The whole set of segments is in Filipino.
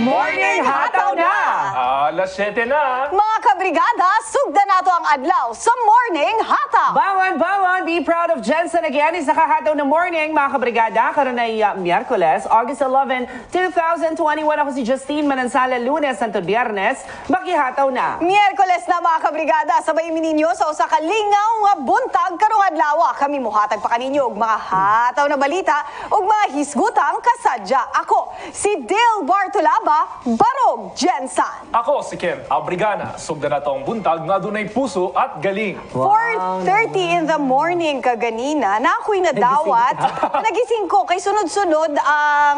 Morning Hataw na! Alas 7 na. Mga kabrigada, sugda nato ang adlaw sa Morning Hataw. Bawon! Be proud of Jensen again. Isa kahataw na morning, mga kabrigada. Karoon ay Miyerkules, August 11, 2021. Ako si Justine Manansala, Lunes, Santo Biyernes. Makihataw na. Miyerkules na mga kabrigada, sabay ninyo sa usa ka lingaw nga buntag karong adlaw. Kami muhatag pa kaninyo og mga hataw na balita ug mga hisgutang kasadya. Ako si Dale Bartolaba, Barog Jensen. Ako si Ken Abrigana. Sugda na tong buntag nga dunay puso at galing. 4:30 in the morning kaganina, na ako'y nadawat. Nagising ko kay sunod-sunod ang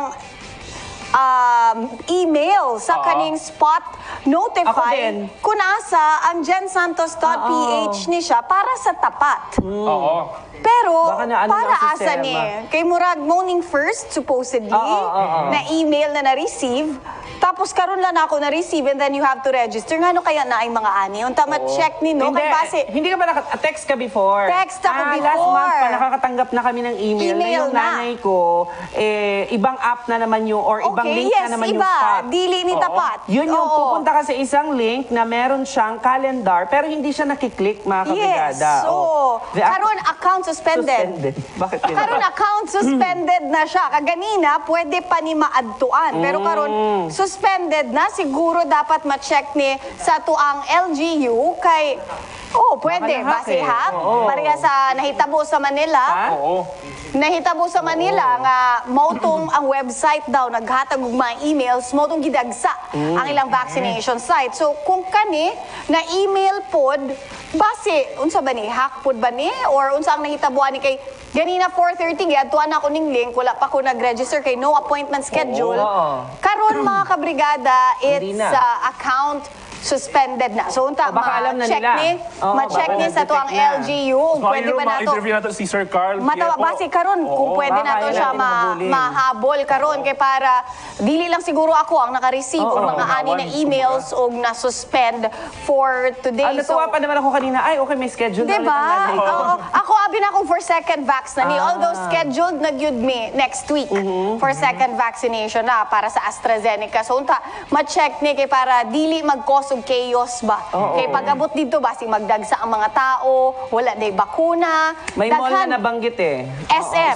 email sa kaning spot Ako notify din. kung asa ang jensantos.ph ni siya para sa tapat. Oo. Pero Baka na ano para lang asa sistema. ni kay murag morning first supposedly na email na na-receive. Tapos karon lang ako na-receive and then you have to register. Ngano kaya na ay mga ani? Unta ma-check ni no kay base Hindi ka ba text ka before? Text ako Last before. month pa nakakatanggap na kami ng email na Email yung na. nanay ko, ibang app na naman yung, or ibang link na naman yung iba. spot. Dili ni tapat. Yun yung Oo. pupunta ka sa isang link na meron siyang calendar pero hindi siya nakiklik, mga Yes. kabrigada. So, The app- karon account suspended. Bakit yun? Karon account suspended na siya. Kaganina, pwede pa ni maadtuan. Pero karon suspended na. Siguro dapat ma-check ni sa tuang LGU kay pwede. Baka Base na-hack eh. hack. Oo. Pareha sa nahitabo sa Manila. Ha? Oo. Nahitabo sa Manila nga mautong ang website daw naghatag og mga emails mautong gidagsa ang ilang vaccination site. So kung kani na email pod base unsa ba ni hack pod ba ni or unsa ang nahitabuan ni kay ganina 4:30 giadtuan ako ning link wala pa ko nag-register kay no appointment schedule. Oo. Karon mga kabrigada Hindi it's na. account suspended na. So unta O, baka alam na ma-check nila. ni Oo, ma-check baka ni sa tuang na-detect na. LGU pwede ba nato Ma-interview nato si Sir Carl. matawa base karon kung pwede baka nato yun siya natin mabulin. mahabol karon kay para dili lang siguro ako ang naka-receive Oo. og mga ani na emails og na-suspend for today. Natuwa pa naman ako kanina, ay okay, may schedule na ulit Diba? ang nanay ko. Oo. Ako abi na akong for second vax na ni. Although scheduled na gyud me next week for second vaccination na para sa AstraZeneca. So unta ma-check ni kay para dili mag-cause og chaos ba. Kay pag-abot dito basing magdagsa ang mga tao, wala day bakuna. May mall daghan- na nabanggit eh. SM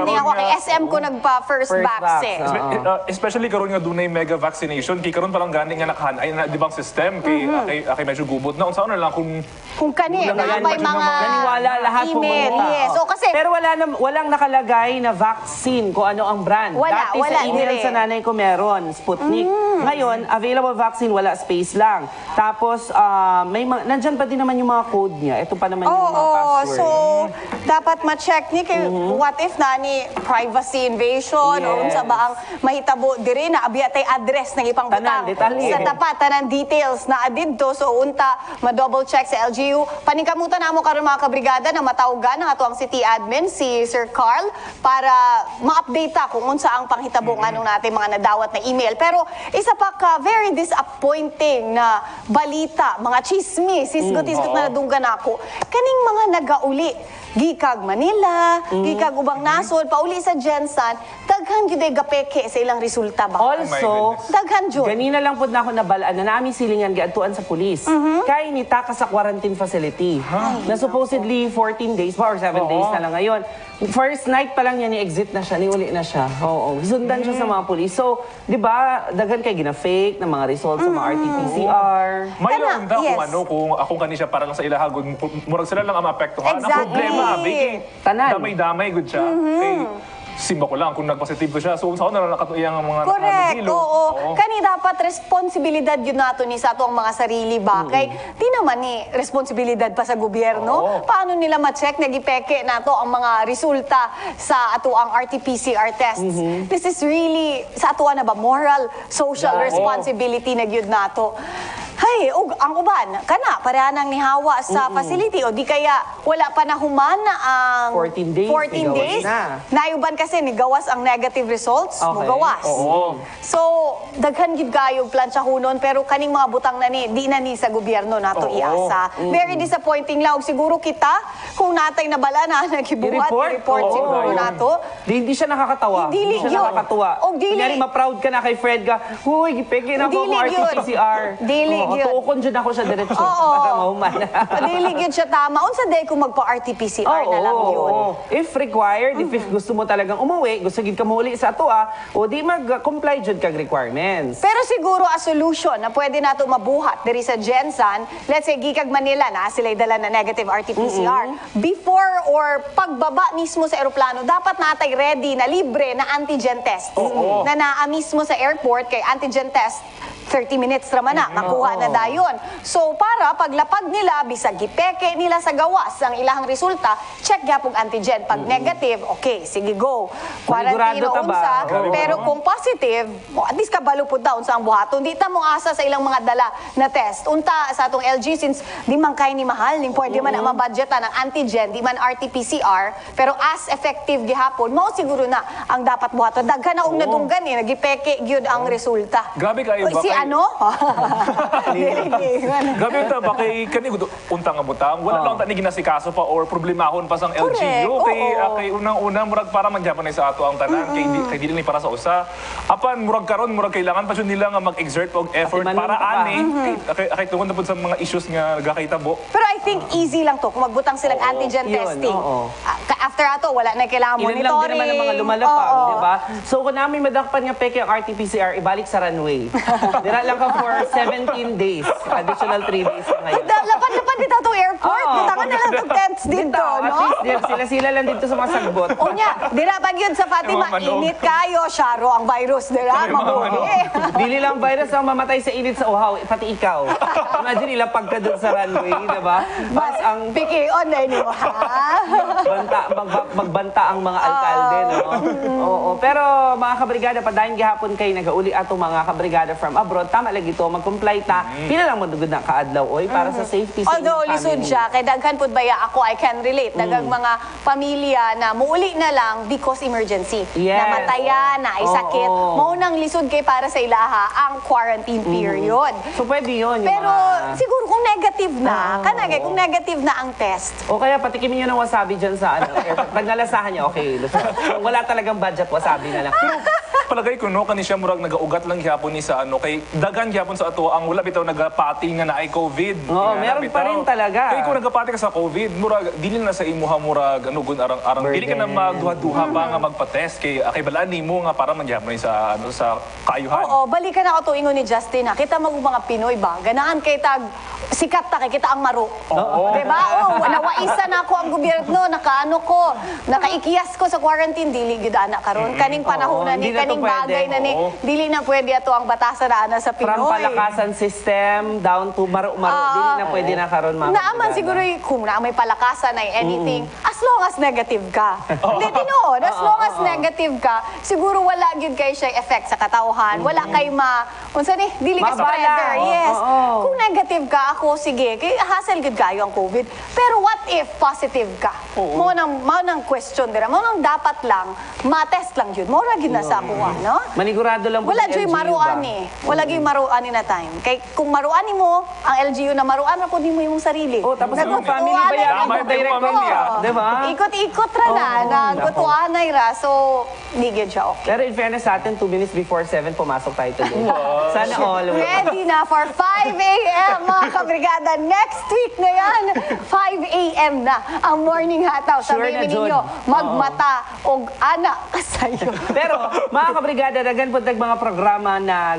ni ako kay nga. SM ko nagpa first First vax vax, eh. Especially karon nga dunay mega vaccination kay karon palang gani nga nakahanay na di bang system kay medyo gubot na unsa na lang Kung kani Kulang na yan, may mga naniwala lahat email. pumunta. Yes. So kasi Pero walang nakalagay na vaccine kung ano ang brand. Wala, Dati wala, sa email dire. sa nanay ko meron, Sputnik. Ngayon, available vaccine, wala space lang. Tapos, nandyan pa din naman yung mga code niya. Ito pa naman yung mga password. so dapat ma-check ni kay what if na ni privacy invasion o Yes. unsa ba ang mahitabo diri na abiya tay address ng ipang Tanan, butang detalye. sa tapat tanan details na adidto so unta ma-double check sa LGU paningkamutan namo karon mga kabrigada na matawgan ang atuang city admin si Sir Carl para ma-update ta kung unsa ang panghitabo nganong natin mga nadawat na email pero isa pa ka very disappointing na balita mga chismis isgot-isgot na nadunggan ako kaning mga nagauli gikag Manila, gikag ubang nasod, pauli sa Jensen, daghan gyud ay gapeke sa ilang resulta ba? Also, Daghan jud. ganina lang po na ako nabalaan na namin silingan giadtuan sa pulis. Kaya nitaka sa quarantine facility. Na supposedly 14 days pa or 7 days na lang ngayon. First night pa lang niya ni-exit na siya, niuli na siya. Oo, sundan siya sa mga pulis. So, di ba, daghan kay gina-fake ng mga results sa mga RT-PCR. may Kana, launda yes. kung akong kani siya para lang sa ilahagod murag sila lang ang maapektuhan. Ang Exactly. problema abi Tanan. damay-damay gud siya. Kay simba ko lang kung nagpositive ko siya. So unsa na lang nakatuyang ang mga Correct. nakahilo. Oo. Kani dapat responsibilidad yun nato ni sa atong mga sarili ba? Kay di naman ni responsibilidad pa sa gobyerno. Oo. Paano nila ma-check nagipeke nato ang mga resulta sa ato ang RT-PCR tests? This is really sa ato na ba moral, social Yeah. responsibility na gyud nato. Hay, ug ang uban, kana pareha nang nihawa sa facility o di kaya wala pa na humana ang 14 days, 14 nigawas days. na. Naiuban kasi ni gawas ang negative results, Okay. mo gawas. Oo. So, daghan gid kayo plantsahunon pero kaning mga butang na ni di na ni sa gobyerno nato Oo. iasa. Very disappointing lang. Ug siguro kita kung natay nabala na nagibuhat i-report Oo, siguro ayun. nato. Hindi siya nakakatawa. Dili siya yun. nakakatuwa. Og dili- Kunyari, ma-proud ka na kay Fred ka, huy, gipeke na ko Dili akong yun. RT-PCR. Dili Oo, yun. tuukon dyan ako siya diretso. Oo. Para mahuman. Dili gyud siya tama. Unsa day kung magpa-RT-PCR na lang yun. If required, if gusto mo talagang umuwi, gusto gid ka muli sa atua, o di mag-comply jud kag requirements. Pero siguro a solution na pwede nato mabuhat diri sa Gensan, let's say gikag Manila na sila dala na negative RT-PCR. Before or pagbaba mismo sa eroplano, dapat natay ready na libre na antigen test. Na naa mismo sa airport kay antigen test 30 minutes raman na, makuha na dayon. So, para paglapag nila, bisag gipeke nila sa gawas ang ilahang resulta, check gyapong antigen. Pag negative, okay, sige go. Quarantine Manigurado ta ba? unsa, Oo. pero kung positive, at least kabalo po daw unsa ang buhaton. Di ta mo asa sa ilang mga dala na test. Unta sa atong LG, since di man kay ni mahal, ning pwede man na mabudgetan ng antigen, di man RT-PCR, pero as effective gihapon, mao siguro na ang dapat buhaton. Daghan na og nadunggan nagipeke gyud ang resulta. Grabe kayo Uy, ba si kay- ano? Dili. Gabi ta ba kay kani untang nga butang wala lang tani ginasikaso pa or problemahon pa sang Correct, LGU kay oo. kay unang-una murag para magyapon sa ato ang tanan kay dili ni para sa usa apan murag karon murag kailangan pa jud nila nga mag-exert og effort Kasi para manunta pa. ani kay tungod na pud sa mga issues nga gakahitabo. Pero I think easy lang to kung magbutang silang Oo, antigen yun, testing. oo. After ato, wala na kailangan Ilan lang din monitoring. naman ang mga lumalapag, Oo. di ba? So, kung namin madakpan nga peke ang RT-PCR, ibalik sa runway. Dira lang ka for 17 days. Additional 3 days na ngayon. Lapad-lapad dito to airport. Oo. Butangan na lang itong tents dito, At no? least, sila-sila lang dito sa mga sagbot. O niya, dira pag yun sa Fatima, Yung mga manog. init kayo, Sharo, ang virus, dira, mabuhi. Dili lang virus ang mamatay sa init sa uhaw, pati ikaw. Imagine ilapag ka dun sa runway, di ba? Mas ang Piki-on na yun, ha? magbanta ang mga alkalde, no? Oo. Pero mga kabrigada, padayon gihapon kay nagauli ato mga kabrigada from abroad, tama lagi to, mag-comply ta. Pila lang madugod na kaadlaw, oy, para sa safety sa Although inyong lisod family. siya, kay daghan pud baya ako, I can relate. Dagang mga pamilya na muuli na lang because emergency. Yes. Namatayan, na ay sakit. Oo. Maunang lisod kay para sa ilaha ang quarantine period. So pwede yun. Yung Pero mga... siguro kung negative na, kanagay, kung negative na ang test, O kaya patikimin nyo ng wasabi dyan sa ano. Pag nalasahan nyo, okay. Kung wala talagang budget, wasabi na lang. Palagay ko no kani siya murag nagaugat lang gyapon ni sa ano kay dagan gyapon sa ato ang wala bitaw nagapati nga naay COVID. Oo, Nga meron pa bitaw. rin talaga. Kay kung nagapati ka sa COVID, murag dili na sa imuha murag ano gun arang dili ka na Burden. magduha-duha pa nga magpa-test kay balaan nimo nga para magyapon sa ano sa kaayuhan. oo, balikan ako to ingon ni Justin ha. Kita mag mga Pinoy ba? Ganahan kay tag sikat ta kay kita ang maro. Oo. Diba? Oh, nawaisa na ako ang gobyerno, nakaano ko, nakaikiyas ko sa quarantine, dili gid ana karon. Kaning panahon na ni, hindi na to kaning bagay pwede. na ni, Oo. dili na pwede ato ang batasan na ana sa Pinoy. From palakasan system down to maro-maro. Dili na pwede na karon mga Naaman kabrigada. siguro kung na may palakasan ay anything, as long as negative ka. Hindi, tinuod, as long as negative ka, siguro wala gyud kay siya effect sa katawhan. Wala kay unsa ni, dili ka Mabala. spreader. Yes. Oo. Kung negative ka, ako sige, kay hassle gyud kayo ang COVID. Pero what if positive ka? Mo nang question dira. Mo nang dapat lang ma-test lang gyud. Mo ra gyud na sa kuha, no? Manigurado lang po Wala ng joy LGU maruan ba? Wala gyud maruan ni na time. Kay kung maruan mo ang LGU na maruan ra pud nimo imong sarili. Oh, tapos yung Nagutuan family ba yan? na Damay rin. pa yung pamilya. Oo. Di ba? Ikot-ikot ra na. Nagutuan na ra. So, di gyud siya okay. Pero in fairness sa atin, 2 minutes before 7, pumasok tayo today. Sana all. Ready na for 5 a.m. mga kabrigada. Next week na yan. 5 a.m. na ang morning hataw. Sure Sabihin na, Jud. ninyo, magmata og ana kasayo. Pero mga kabrigada, dagan po mga programa na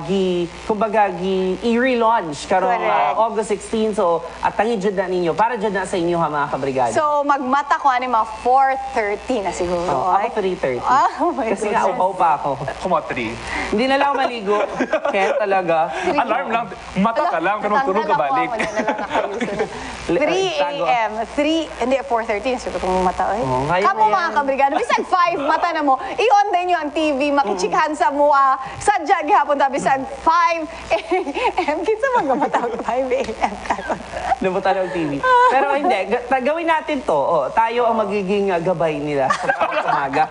kumbaga i-relaunch karong Correct. August 16. So, at tangi jud na ninyo para jud na sa inyo ha mga kabrigada. So, magmata ko ano mga 4:30 na siguro. ako ay. 3:30. Oh my Kasi nga, goodness. upaw pa ako. Kumatri. Hindi na lang ako maligo. Kaya talaga. Alarm lang, mata ka lang pero tulog ka balik. 3 Tago. a.m. 3, hindi, 4:30 na siguro kung mata. Oo, kaya Kamu na yan. mga kabrigada, bisag 5, mata na mo. I-on din nyo ang TV, makita chikahan sa mua. Sadya gihapon tabi sa 5 a.m. Kinsa mga matawag 5 a.m. karon. Nabutan ng TV. Pero hindi, gawin natin to. Oh, tayo ang magiging gabay nila sa umaga.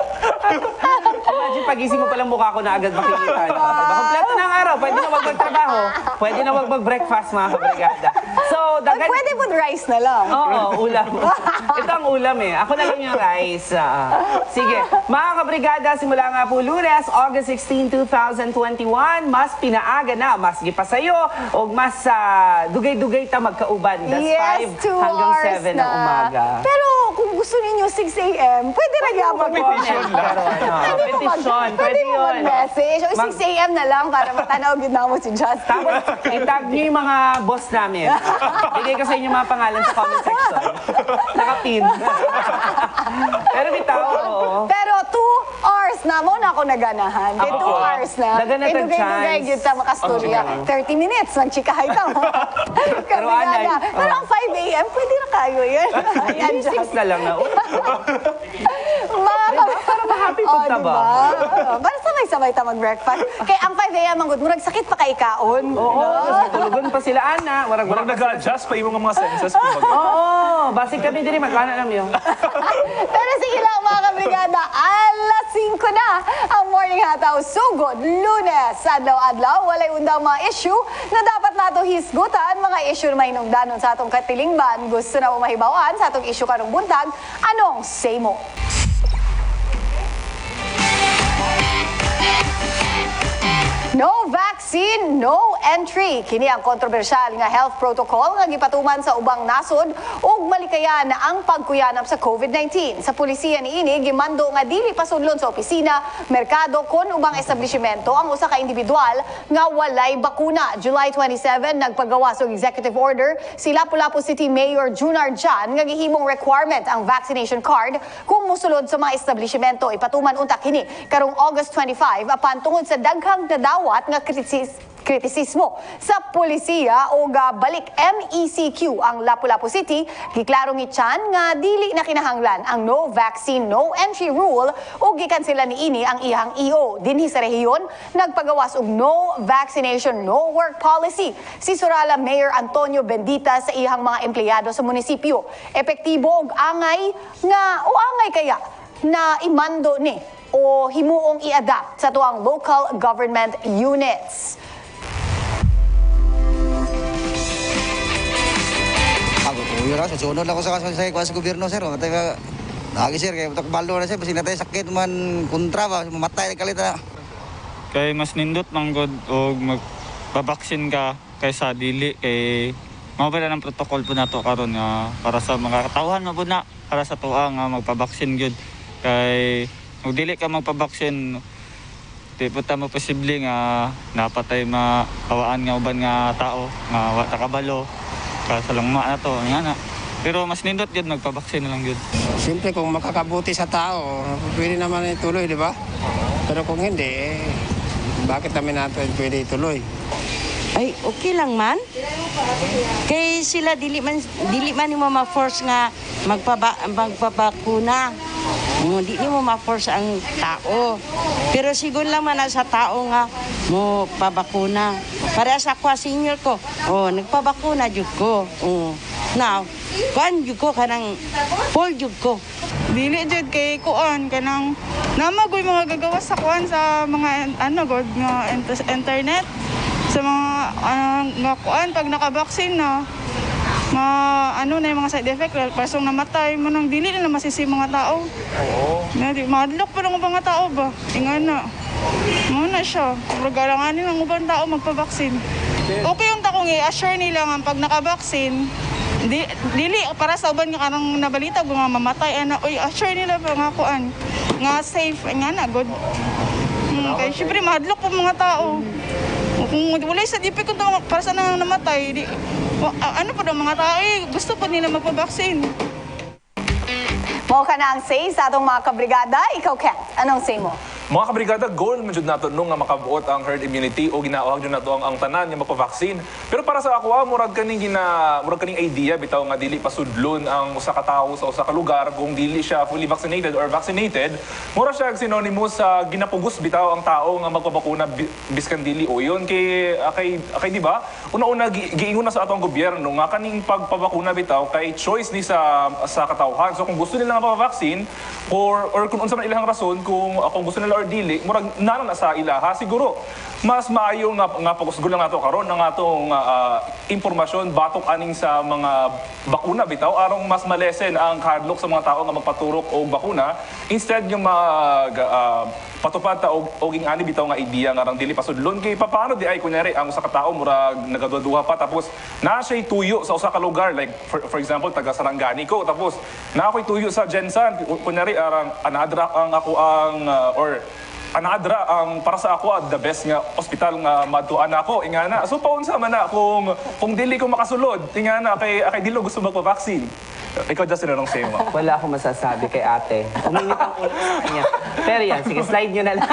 Imagine, pagising mo palang mukha ko na agad makikita. Kompleto na ang araw. Pwede na wag magtrabaho. Pwede na wag mag-breakfast, mga kabrigada. So, Pwede po rice na lang. Oo, ulam. Ito ang ulam eh. Ako na lang yung rice. Sige. Mga kabrigada, simula nga po Lunes, August 16, 2021, mas pinaaga na, mas gipasayo, o mas dugay-dugay ta magkauban. Das 5 2 hanggang hours 7 ng umaga. Pero kung gusto ninyo 6 a.m., pwede na gyapon po. Petition lang. Petition, pwede mo yun. mag-message. O 6 a.m. na lang para matanaw yun na mo si Justin. Tapos, itag niyo yung mga boss namin. Bigay ko sa inyo mga pangalan sa comment section. Nakapin. Pero bitaw, oo. Pero 2 hours na mo na ako naganahan. Kaya 2 hours na. Dagan na tag Dugay-dugay chance. yun sa makasturya. 30 minutes, nagchikahay ka mo. Pero anay, Pero ang 5 a.m., pwede na kayo yun. Ayan, Yung 6 na lang na. Para ma-happy Oh, pagtaba. diba? Para sabay-sabay ta mag-breakfast. Kaya ang 5 a.m. ang good, murag sakit pa kay kaon. Oo, tulugon pa sila, Ana. Murag nag-adjust pa yung mga senses. Oo, basig kami din, magkana lang yun. Pero sige lang mga kabrigada, alas 5 na ang morning hataw sugod. Lunes, adlaw-adlaw, walay undang mga issue na dapat nato hisgutan, mga issue na may nungdanon sa atong katilingban. Gusto na mo mahibawan sa atong issue karong buntag, anong say mo? No vaccine, no entry. Kini ang kontrobersyal nga health protocol nga gipatuman sa ubang nasod ug malikayan ang pagkuyanap sa COVID-19. Sa pulisiya niini gimando nga dili pasudlon sa opisina, merkado kon ubang establishmento ang usa ka individual nga walay bakuna. July 27 nagpagawas og executive order si Lapu-Lapu City Mayor Junar Jan nga gihimong requirement ang vaccination card kung musulod sa mga establishmento. Ipatuman unta kini karong August 25 apan tungod sa daghang nadawat nga kritisismo sa pulisiya o balik MECQ ang Lapu-Lapu City, giklaro ni Chan nga dili na kinahanglan ang no vaccine, no entry rule o gikansela niini ang ihang EO. Dinhi sa rehiyon, nagpagawas og no vaccination, no work policy si Surala Mayor Antonio Bendita sa ihang mga empleyado sa munisipyo. Epektibo og angay kaya na imando ni o himuong i-adapt sa tuang local government units. Yun ako, sunod lang ako sa gobyerno, sir. Lagi, sir, kaya takbalo na, sir. Kasi natay sakit man kontra ba, mamatay kalita. Kay mas nindot man god og magpabaksin ka kaysa dili kay mao ba ng protocol po nato karon nga para sa mga katawhan mo po na para sa tuwa nga magpabaksin gyud kay kung dili ka magpabaksin di po ta mo posible nga napatay maawaan nga uban nga tao nga wa ta kabalo sa langma na to nga na. Pero mas nindot gyud magpabaksin na lang gyud. Siyempre kung makakabuti sa tao, pwede naman ituloy, di ba? Pero kung hindi, bakit namin natin pwede ituloy? Ay, okay lang man. Kay sila dili man mo ma-force nga magpabakuna. Di mo ma-force ang tao. Pero siguro lang man sa tao nga mo pabakuna. Para sa kwa senior ko, nagpabakuna jud ko. Now, kuan jud ko kanang full jud ko. Dili jud kay kuan kanang namagoy mga gagawa sa kuan sa mga god nga internet sa mga nga kuan pag nakabaksin na na yung mga side effect pasong namatay mo nang dili na masisi mga tao. Oo. Madlock pa lang ang mga tao ba? Ingana. Muna siya. Ragalanganin ang ubang tao magpabaksin. Okay yung takong i-assure nila nga pag nakabaksin dili para sa uban nga kanang nabalita kung nga mamatay assure nila pa nga kuan nga safe nga na good. Kaya syempre madlock pa mga tao. Kung wala sa DP kung para sa nang namatay, ano pa daw mga tao gusto pa nila magpabaksin. Mao ka na ang say sa atong mga kabrigada. Ikaw, Ken, anong say mo? Mga kabrigada, goal man jud nato nung nga makabuot ang herd immunity o ginaawag jud nato ang tanan nga magpa-vaccine. Pero para sa ako, murag kaning idea bitaw nga dili pasudlon ang usa ka tawo sa usa ka lugar kung dili siya fully vaccinated or vaccinated. Mura siya synonymous sa ginapugos bitaw ang tao nga magpabakuna biskan dili o yun kay di ba? Una-una giingon na sa atong gobyerno nga kaning pagpabakuna bitaw kay choice ni sa katawhan. So kung gusto nila nga magpa-vaccine or kung unsa man ilang rason kung gusto nila or dili, murag nana na sa ilaha siguro. Mas maayo nga pagusgol lang nato karon ang atong impormasyon batok aning sa mga bakuna bitaw arong mas malesen ang kadlok sa mga tao nga magpaturok og bakuna instead yung patupad ta og ani bitaw nga idea nga rang dili pasudlon kay paano di ay kunyari ang usa ka tawo murag nagaduha pa tapos na siya tuyo sa usa ka lugar like for example taga Sarangani ko tapos na ako'y tuyo sa Jensan kunyari arang anadra ang ako ang anadra ang para sa ako the best nga ospital nga madtuan ako ingana so paunsa man na kung dili ko makasulod ingana kay dilo gusto magpa-vaccine. Ikaw, Justin, anong say mo? Wala akong masasabi kay ate. Uminit ang ulo sa kanya. Pero yan, sige, slide nyo na lang.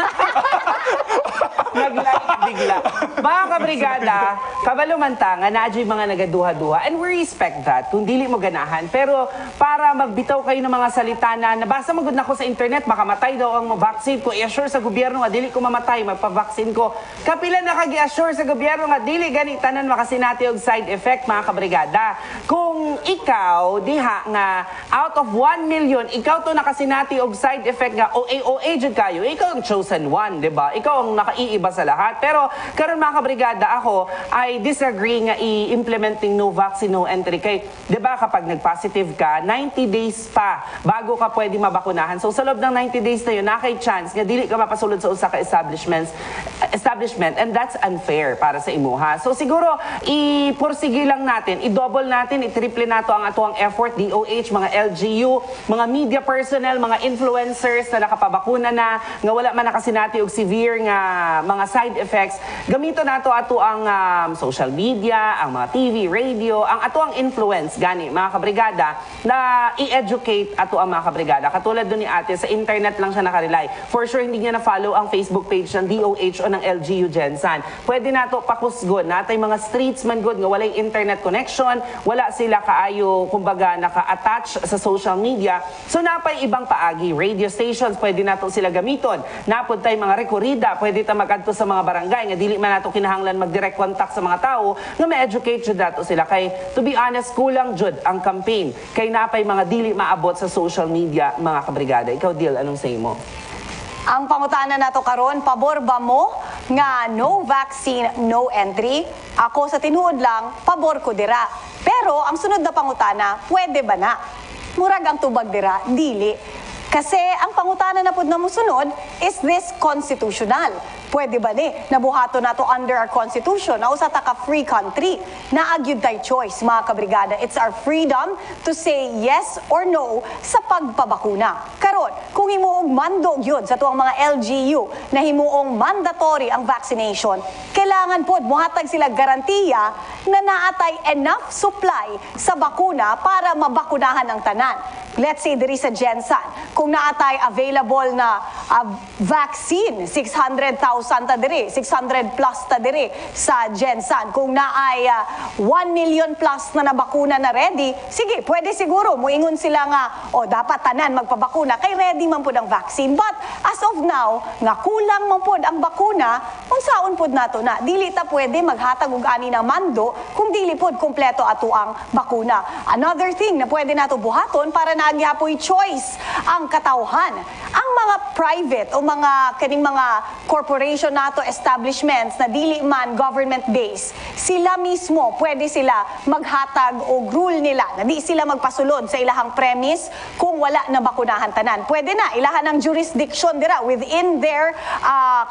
Nag-like bigla. Mga kabrigada, kabalumantangan, naadyo yung mga nagaduha-duha. And we respect that, kung dili mo ganahan. Pero para magbitaw kayo ng mga salita na nabasa magod na ko sa internet, makamatay daw ang vaccine ko, i-assure sa gobyerno nga dili ko mamatay, magpa-vaccine ko. Kapila na kag-i-assure sa gobyerno nga dili ganitanan makasinati og side effect, mga kabrigada. Kung ikaw, diha nga, out of 1 million, ikaw to nakasinati og side effect nga OA jud kayo, ikaw ang chosen one, di ba? Ikaw ang nakaiiba sa lahat. Pero karon mga kabrigada, ako I disagree nga i-implementing no vaccine, no entry. Kay, di ba kapag nag-positive ka, 90 days pa bago ka pwede mabakunahan. So sa loob ng 90 days na yun, nakay chance nga dili ka mapasulod sa usa ka establishment and that's unfair para sa imuha. So siguro, ipursige lang natin, i-double natin, i-triple nato ang atuang effort, DOH, mga LGU, mga media personnel, mga influencers na nakapabakuna na, nga wala man nakasinati og severe nga mga side effects. Gamito nato ato ang social media, ang mga TV, radio, ang ato ang influence gani mga kabrigada na i-educate ato ang mga kabrigada. Katulad doon ni ate, sa internet lang siya nakarely. For sure, hindi niya na-follow ang Facebook page ng DOH o ng LGU Gensan. Pwede nato pakusgon, natay mga streets man good nga walay internet connection, wala sila kaayo, kumbaga, naka-attach sa social media. So napay ibang paagi, radio stations, pwede nato sila gamiton. Napod tay mga rekorida, pwede ta magadto sa mga barangay nga dili man nato kinahanglan mag-direct contact sa mga tao nga ma-educate jud nato sila. Kay to be honest, kulang jud ang campaign. Kay napay mga dili maabot sa social media, mga kabrigada. Ikaw, Dil, anong say mo? Ang pangutana nato karon, pabor ba mo nga no vaccine, no entry? Ako sa tinuod lang, pabor ko dira. Pero ang sunod na pangutana, pwede ba na? Murag ang tubag dira, dili. Kasi ang pangutana na pud na musunod, is this constitutional? Pwede ba ni nabuhato nato under our constitution na usa ta ka free country na agyud tay choice, mga kabrigada. It's our freedom to say yes or no sa pagpabakuna. Karon, kung himuog mando gyud sa tuang mga LGU na himuong mandatory ang vaccination, kailangan pod muhatag sila garantiya na naatay enough supply sa bakuna para mabakunahan ang tanan. Let's say diri sa Gensan, kung naatay available na vaccine, 600,000 ta diri, 600 plus ta diri sa Gensan. Kung naay 1 million plus na nabakuna na ready, sige, pwede siguro muingon sila nga dapat tanan magpabakuna kay ready man pud ang vaccine. But as of now, nga kulang man pud ang bakuna, unsaon pud nato na dili ta pwede maghatag og ani ng mando kung dili pud kompleto ato ang bakuna. Another thing na pwede nato buhaton para nagyapoy choice ang katawhan. Ang mga private o mga kaning mga corporation nato, establishments na dili man government based, sila mismo pwede sila maghatag og rule nila na di sila magpasulod sa ilahang premise kung wala na bakunahan tanan. Pwede na ilahan ang jurisdiction dira within their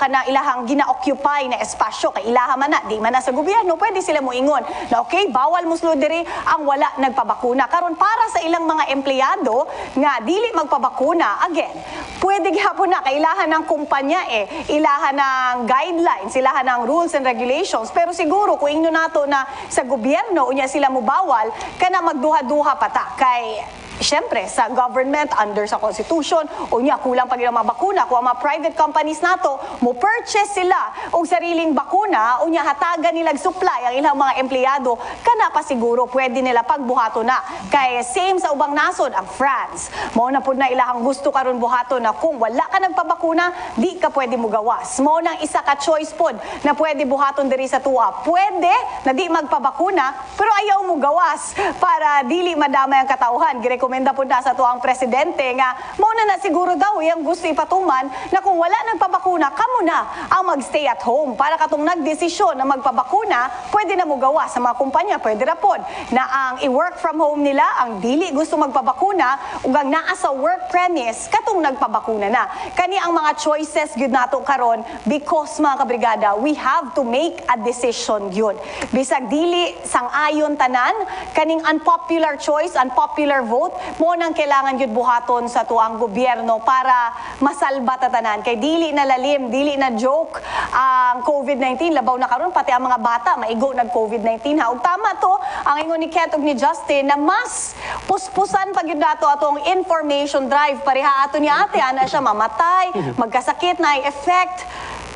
kana ilahang gina-occupy na espasyo kay ilaha man na di man na sa gobyerno, pwede sila moingon na okay, bawal musulod diri ang wala nagpabakuna. Karon para sa ilang mga empleyado nga dili magpabakuna, again, pwede gyapon na kailahan ng kumpanya ilahan ng guidelines, ilahan ng rules and regulations. Pero siguro kung inyo nato na sa gobyerno unya sila mubawal kana magduha-duha pa ta kay Siyempre, sa government, under sa constitution, o niya, kulang pa mga bakuna. Kung ang mga private companies nato, mo purchase sila o sariling bakuna, o niya, hatagan nilang supply ang ilang mga empleyado, kana pa siguro pwede nila pagbuhato na. Kaya same sa ubang nasod, ang France. Mao na po na ilahang gusto karon buhato na kung wala ka nagpabakuna, di ka pwede mo gawas. Mao nang isa ka choice pod na pwede buhaton diri sa tuwa. Pwede na di magpabakuna, pero ayaw mo gawas para dili madamay ang katauhan. Girekomenda po na sa tuwang presidente nga mo na siguro daw yung gusto ipatuman na kung wala nagpabakuna, kamo na ang magstay at home. Para katong nagdesisyon na magpabakuna, pwede na mo gawas sa mga kumpanya, pwede ra pod na ang i-work from home nila, ang dili gusto magpabakuna, ug ang naa sa work premise, katong nagpabakuna na. Kani ang mga choices gyud nato karon because mga kabrigada, we have to make a decision gyud. Bisag dili sang-ayon tanan, kaning unpopular choice, unpopular vote, mo nang kailangan gyud buhaton sa tuang gobyerno para masalba ta tanan. Kay dili na lalim, dili na joke ang COVID-19, labaw na karon pati ang mga bata maigo nag COVID-19 ha. Ug tama to ang ingon ni Ket ug ni Justin na mas puspusan pa gyud nato atong information drive pareha ato ni ate ana siya mamatay, magkasakit na effect.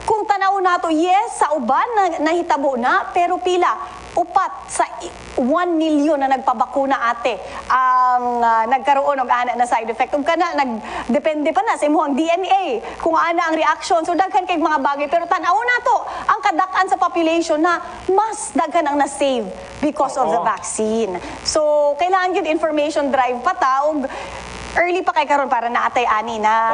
Kung tanaw nato, yes, sa uban nahitabo na, pero pila, upat sa 1 milyon na nagpabakuna ate ang nagkaroon og ana na side effect. Ug kana nagdepende pa na sa imong DNA kung ana ang reaction. So daghan kay mga bagay, pero tanaw nato ang kadak-an sa population na mas daghan ang na-save because of the vaccine. So kailangan gyud information drive pa ta og early pa kay karon para naatay ani na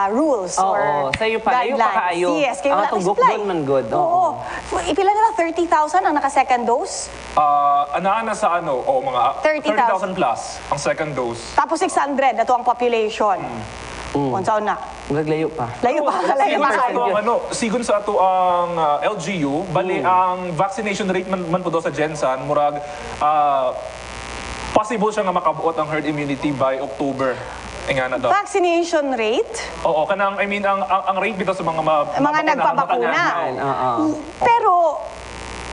rules or sa'yo pa, layo pa guidelines. kaayo. Yes, kaya Ang wala atong na supply. gukdon man good. Oo. Ipila na 30,000 ang naka-second dose. Anaan na sa ano, mga 30,000 30,000 plus ang second dose. Tapos 600 na to ang population. Unsaon na? Maglayo pa. Layo pa, layo pa kayo. Sigun sa ato ang LGU, bali ang vaccination rate man po daw sa Jensan, murag possible siya nga makabuot ang herd immunity by October. Nga na daw. Vaccination rate? Oo, kanang, I mean, ang rate bitaw sa mga nagpabakuna. Pero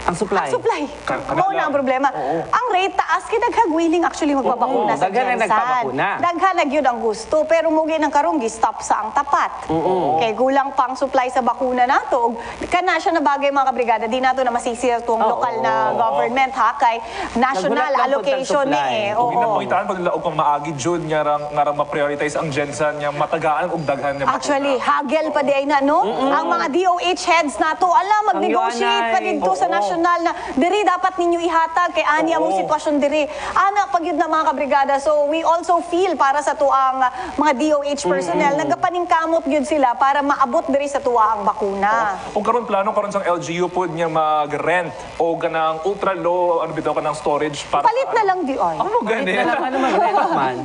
Ang supply. ang supply. Kanala. Oo na ang problema. Ang rate taas, kaya daghag-willing actually magpabakuna sa daghan ang Jensan. nagpabakuna. Daghan na yun ang gusto. Pero mugi ng karong stop sa ang tapat. Kay gulang pang supply sa bakuna nato. Kana siya na bagay mga kabrigada. Di nato na masisira itong lokal na government ha. Kay national Nagulat lang po allocation tag ni supply. eh. Kung Oo. ginapagitaan pag laog pang maagi jud nga ra ma-prioritize ang Jensan nga matagaan og daghan nga Actually, hagel pa di ay na, no? Ang mga DOH heads nato, mag-negotiate pa dito sa national na diri dapat ninyo ihatag kay ani among sitwasyon diri. Ana pagyud na mga kabrigada. So we also feel para sa tuang mga DOH personnel nagapaningkamot gyud sila para maabot diri sa tuwa ang bakuna. Kung karon plano karon sang LGU pod niya mag-rent o ganang ultra low ano bitaw kanang storage para Palit na lang di ay. Ano gani? Ano mag-rent man?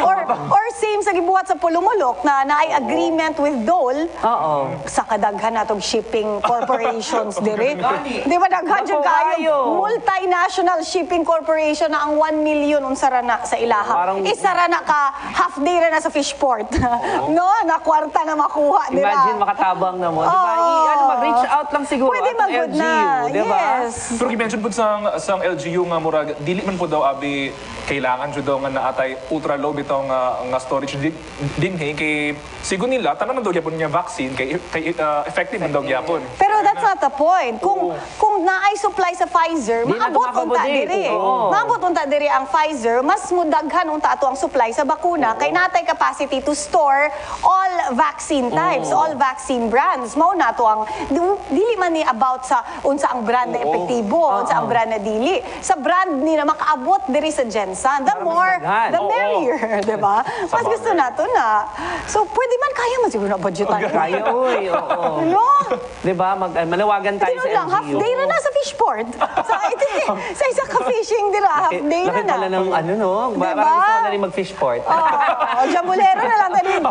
or same sa gibuhat sa Pulumulok na naay agreement with Dole Oo. sa kadaghan natong shipping corporations diri. Di ba daghan jud kayo? Multinational shipping corporation na ang 1 million unsara na sa ilaha. Parang- Isara na ka half day ra na sa fish port. No, na kwarta na makuha dira. Imagine makatabang na mo. Di ba? Mag-reach out lang siguro. Pwede atong magod na. LGU, di ba? Yes. Pero gi-mention po sang LGU nga murag dili man po daw abi kailangan jud daw nga naatay ultra low bitaw nga storage din kay sigon nila tanan man daw gyapon niya vaccine kay effective man daw gyapon. Pero that's not the point. Kung naay supply sa Pfizer, Di na maabot unta tumapabudi. diri. Oo. Maabot unta diri ang Pfizer, mas mudaghan unta ato ang supply sa bakuna kay natay capacity to store all vaccine types, all vaccine brands. Mao na to ang dili man ni about sa unsa ang brand na epektibo, unsa ang brand na dili. Sa brand ni na makaabot diri sa Jensan, the more daghan. the merrier, di ba? Mas gusto nato na. So pwede man kaya man siguro na budgetan. Kaya, uy. Oo. No? Di ba? Manawagan tayo Tinuod sa lang, half LGU. day na sa fishport. sa isa ka fishing dira, half day na Laki na. pala ng ano, no? Diba? Parang gusto ko na rin mag-fishport. Oh, jambulero na lang na dito.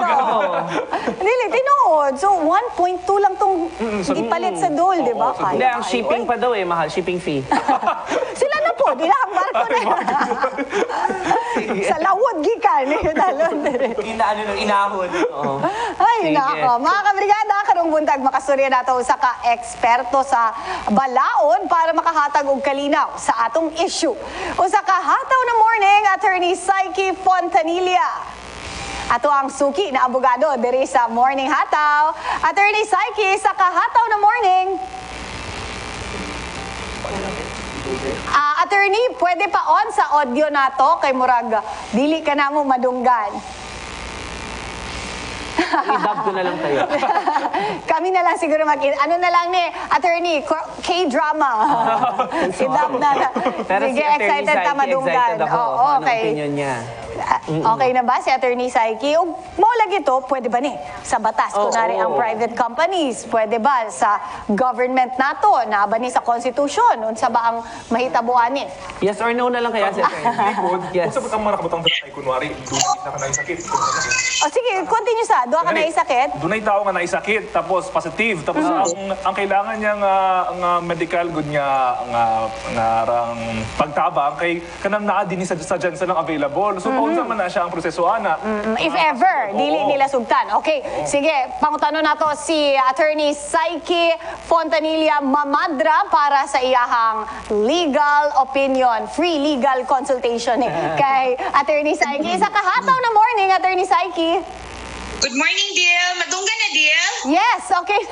Dili, tinuod. So, 1.2 lang tong ipalit sa Dole, di ba? Kaya Hindi, ang kayo. shipping Oy, pa daw mahal. Shipping fee. Sila na po, di na ang barko na. Sa lawod, gikan. Inahon. Ay, Sige. nako. Mga kabrigada, karong buntag makastorya nato sa ka-eksperto sa balaod gud para makahatag og kalinaw sa atong issue. Usa ka hataw na morning, Attorney Psyche Fontanilla. Ato ang suki na abogado diri sa Morning Hataw. Attorney Psyche, sa kahataw na morning. Attorney, pwede pa on sa audio nato kay murag dili ka namo madunggan. I-dub ko na lang kayo. Kami na lang siguro ano na lang ni Attorney K-drama. I-dub na lang. Pero Sige, si Attorney excited ka Psyche, madunggan. excited ako Oo, kung anong okay. opinion niya. Okay na ba si Attorney Psyche? O mao lagi to, pwede ba ni sa batas? Kunwari ang private companies, pwede ba sa government nato, na ba ni sa constitution? Unsa ba ang mahitabuan ni? Yes or no na lang kaya si Attorney. Likod, Yes. kung sa mga nakabutang dala ay kunwari, dunay na ka na sakit. O sige, continue sa. Duha ka na isakit. Dunay tao nga naisakit, tapos positive, tapos ang kailangan niya nga medical good nga rang pagtabang kay kanang naa din sa dyan sa lang available. So paunsa man na siya ang proseso ana. If ever, dili nila sugtan. Okay, sige, pangutano na to si Attorney Psyche Fontanilla Mamadra para sa iyahang legal opinion, free legal consultation kay Attorney Psyche. Sa kahataw na morning, Attorney Psyche. Good morning, Dil. Madunggan na, Dil. Yes, okay.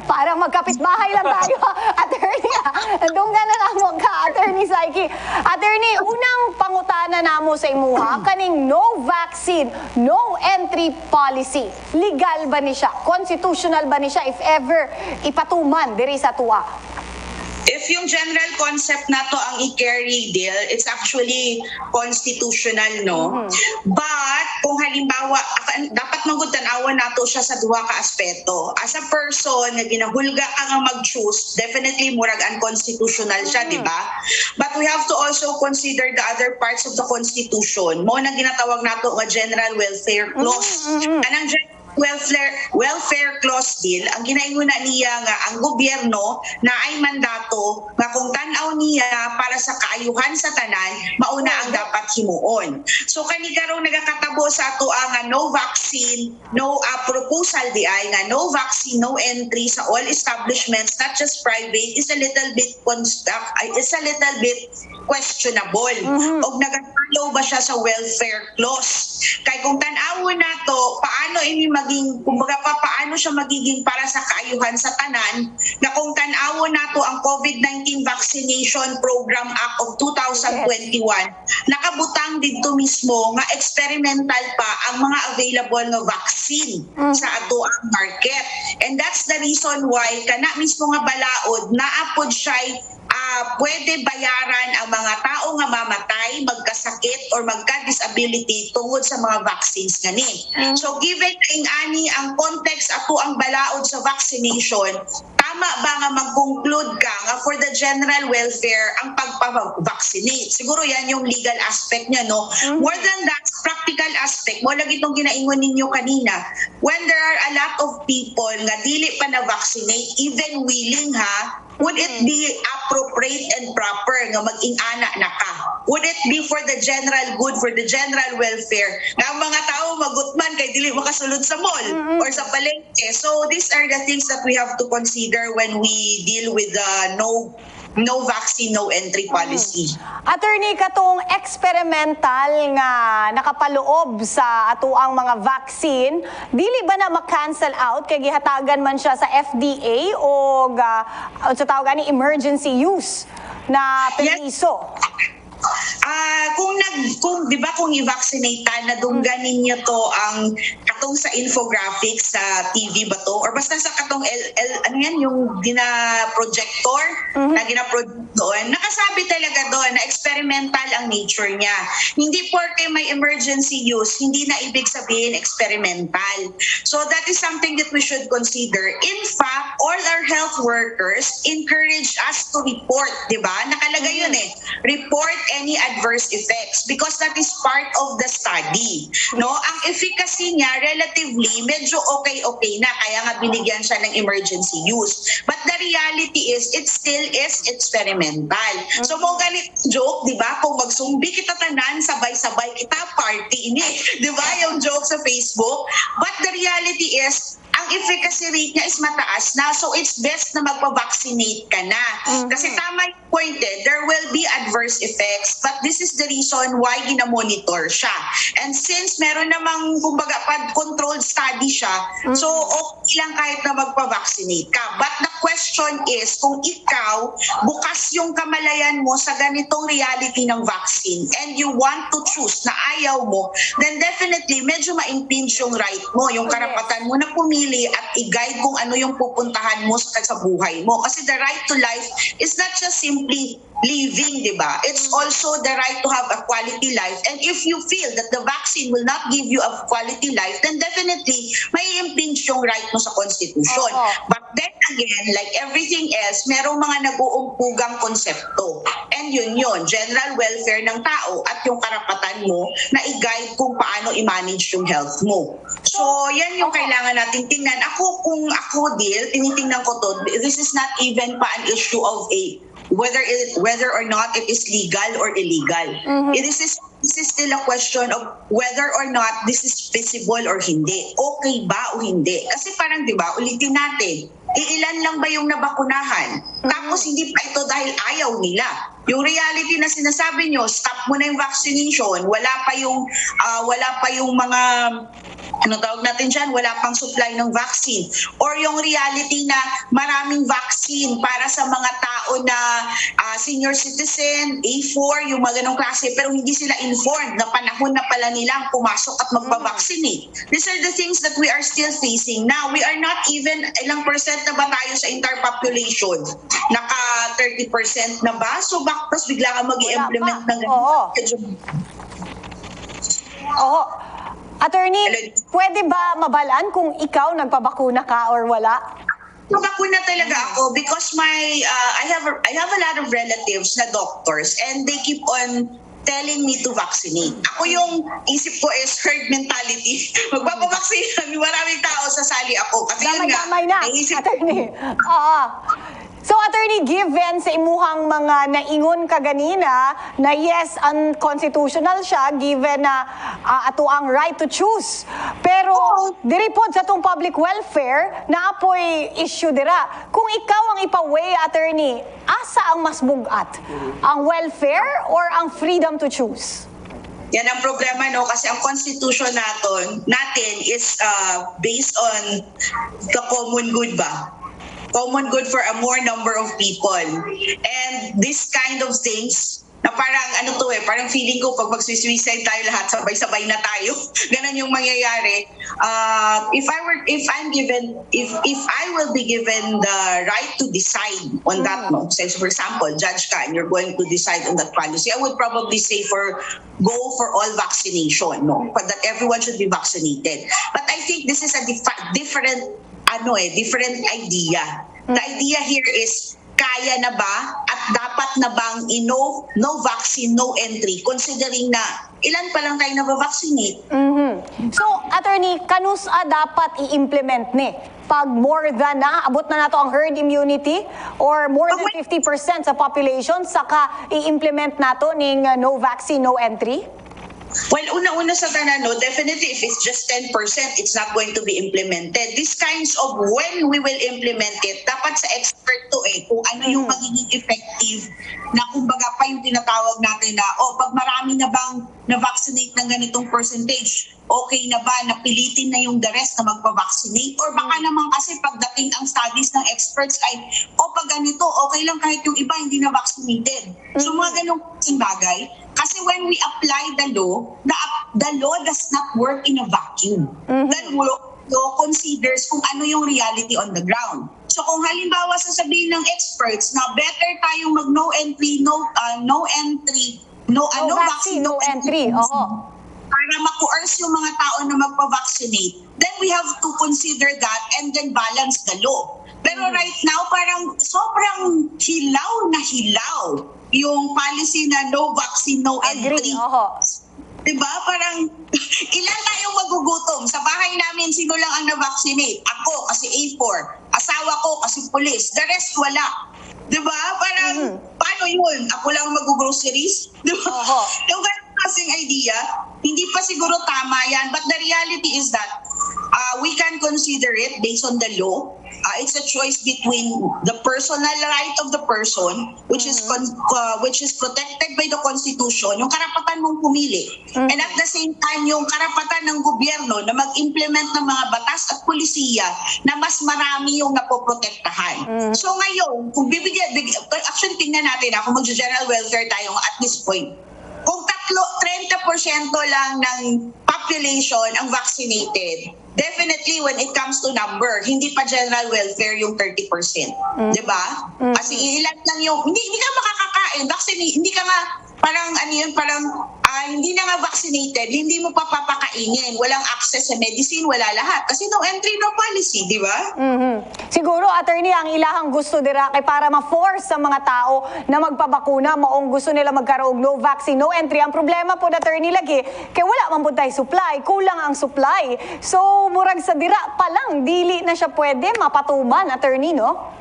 Parang magkapit-bahay lang tayo, Attorney. Dunggan na namo ka, Attorney Psyche. Attorney, unang pangutana namo sa imuha, kaning no vaccine, no entry policy. Legal ba ni siya? Constitutional ba ni siya if ever ipatuman diri sa tuwa? If yung general concept na to ang i-carry, Dil, it's actually constitutional, no? But, kung halimbawa, dapat magutanawan nato siya sa duha ka aspeto. As a person na ginahulga ka nga mag-choose, definitely murag unconstitutional siya, di ba? But we have to also consider the other parts of the Constitution. Mo na ginatawag nato nga general welfare clause. Anang welfare clause deal, ang ginainguna niya nga ang gobyerno na ay mandato nga kung tan-aw niya para sa kaayuhan sa tanan, mauna ang dapat himuon. So kani karong nagakatabo sa ato nga no vaccine, no proposal di ay nga no vaccine, no entry sa all establishments, not just private, is a little bit questionable. Og nagfollow ba siya sa welfare clause? Kay kung tan-awon nato, paano ini kumbaga paano siya magiging para sa kaayuhan sa tanan, na kung tan-awon nato ang COVID-19 Vaccination Program Act of 2021, nakabutang dito mismo nga experimental pa ang mga available nga vaccine sa ato ang market. And that's the reason why kana mismo nga balaod naapod siya pwede bayaran ang mga tao nga mamatay, magkasakit or magka-disability tungod sa mga vaccines ngani. So given ani ang context ato ang balaod sa vaccination, tama ba nga mag-conclude ka nga for the general welfare ang pagpa-vaccinate? Siguro yan yung legal aspect niya, no? More than that, practical aspect, mo lagi itong ginaingon ninyo kanina, when there are a lot of people nga dili pa na-vaccinate, even willing would it be appropriate and proper nga mag-ingana na ka? Would it be for the general good, for the general welfare, na ang mga tao magutman kay dili makasulod sa mall or sa palengke? So these are the things that we have to consider when we deal with the no vaccine, no entry policy. Attorney, katong experimental nga nakapaloob sa atuang mga vaccine, dili ba na ma-cancel out kay gihatagan man siya sa FDA o sa tawag ni emergency use na permiso? Kung di ba kung i-vaccinate ta, nadunggan ninyo to ang katong sa infographics sa TV ba to, or basta sa katong ano yan, yung projector na gina-project doon, nakasabi talaga doon na experimental ang nature niya. Hindi porke may emergency use, hindi na ibig sabihin experimental. So that is something that we should consider. In fact, all our health workers encourage us to report, di ba? Nakalagay yun report any adverse effects because that is part of the study. No, ang efficacy niya relatively medyo okay na, kaya nga binigyan siya ng emergency use. But the reality is it still is experimental. So mo ganit joke, di ba? Kung magsumbi kita tanan, sabay-sabay kita party ini, di ba? Yung joke sa Facebook. But the reality is ang efficacy rate niya is mataas na. So it's best na magpa-vaccinate ka na. Kasi tama yung point there will be adverse effects, but this is the reason why ginamonitor siya. And since meron namang, kumbaga, controlled study siya, so okay lang kahit na magpa-vaccinate ka. But the question is, kung ikaw, bukas yung kamalayan mo sa ganitong reality ng vaccine and you want to choose na ayaw mo, then definitely medyo ma-impinge yung right mo, yung karapatan mo na pumili at i-guide kung ano yung pupuntahan mo sa buhay mo. Kasi the right to life is not just simply living, di ba? It's also the right to have a quality life. And if you feel that the vaccine will not give you a quality life, then definitely may impinge yung right mo sa Constitution. But then again, like everything else, merong mga nag-uumpugang konsepto. And yun, general welfare ng tao at yung karapatan mo na i-guide kung paano i-manage yung health mo. So, yan yung kailangan nating tingnan. Kung ako, tinitingnan ko to, this is not even pa an issue of whether or not it is legal or illegal. This is still a question of whether or not this is feasible or hindi. Okay ba o hindi? Kasi parang, di ba, ulitin natin, ilan lang ba yung nabakunahan? Tapos hindi pa ito dahil ayaw nila. Yung reality na sinasabi nyo, stop mo na yung vaccination, wala pa yung mga ano tawag natin dyan, wala pang supply ng vaccine. Or yung reality na maraming vaccine para sa mga tao na senior citizen, A4, yung mga ganong klase, pero hindi sila informed na panahon na pala nilang pumasok at magpa-vaccinate. These are the things that we are still facing. Now, we are not even, ilang percent na ba tayo sa entire population? Naka 30% na ba? So, bakit bigla ka mag-i-implement ng ganun? Oo. Attorney, pwede ba mabalaan kung ikaw nagpabakuna ka or wala? Nagpabakuna talaga ako because I have a lot of relatives na doctors and they keep on telling me to vaccinate. Ako yung isip ko is herd mentality. Magpapavaccine, maraming tao sasali ako. Kasi damay na, attorney. So, attorney, given sa imuhang mga naingon kaganina na yes, unconstitutional siya, given na ato ang right to choose. Pero, diri po sa itong public welfare, naapoy issue dira. Kung ikaw ang ipa-weigh, attorney, asa ang mas bugat? Ang welfare or ang freedom to choose? Yan ang problema, no? Kasi ang constitution natin is based on the common good ba? Common good for a more number of people. And this kind of things, na parang parang feeling ko pag mag-suicide tayo lahat, sabay-sabay na tayo. Ganun yung mangyayari. If I will be given the right to decide on that, no? So, for example, judge ka and you're going to decide on that policy, I would probably say go for all vaccination, no? But that everyone should be vaccinated. But I think this is a different idea. The idea here is, kaya na ba at dapat na bang no vaccine, no entry, considering na ilan pa lang tayo na-vaccinate? So, attorney, kanusa dapat i-implement ni? Pag more than abot na nato ang herd immunity or more than 50% sa population, saka i-implement nato ning no vaccine, no entry? Well, una-una sa tanan, no, definitely if it's just 10%, it's not going to be implemented. These kinds of when we will implement it, dapat sa expert to kung ano yung magiging effective na kumbaga pa yung tinatawag natin na, pag marami na bang na-vaccinate ng ganitong percentage, okay na ba, napilitin na yung the rest na magpa-vaccinate? Or baka naman kasi pagdating ang studies ng experts ay, pag ganito, okay lang kahit yung iba hindi na vaccinated. So mga ganong bagay. Kasi when we apply the law does not work in a vacuum. The law considers kung ano yung reality on the ground. So kung halimbawa sasabihin ng experts na better tayong mag no vaccine, no entry. Para ma-coerce yung mga tao na magpa-vaccinate, then we have to consider that and then balance the law. Pero right now, parang sobrang hilaw na hilaw yung policy na no vaccine, no entry. Diba? Parang ilan tayong magugutom? Sa bahay namin, sino lang ang na-vaccinate? Ako, kasi A4. Asawa ko, kasi police. The rest, wala. Diba? Parang, paano yun? Ako lang mag-groceries? Diba? Yung ganun kasing idea, hindi pa siguro tama yan. But the reality is that we can consider it based on the law. It's a choice between the personal right of the person, which is protected by the Constitution, yung karapatan mong pumili, and at the same time yung karapatan ng gobyerno na mag-implement ng mga batas at pulisiya na mas marami yung napoprotektahan. So ngayon, kung actually tingnan natin, kung mag-general welfare tayo at this point, kung 30% lang ng population ang vaccinated, definitely when it comes to number, hindi pa general welfare yung 30%. Diba? Kasi ilan lang yung, hindi ka makakakain, hindi ka nga, hindi na nga vaccinated, hindi mo pa papakainin, walang access sa medicine, wala lahat. Kasi no entry, no policy, di ba? Siguro, attorney, ang ilahang gusto dira kay para ma-force sa mga tao na magpabakuna, maong gusto nila magkaroon no vaccine, no entry. Ang problema po, attorney, lagi, kay wala man po tayo supply, kulang ang supply. So, murag sa dira pa lang, dili na siya pwede mapatuman, attorney, no?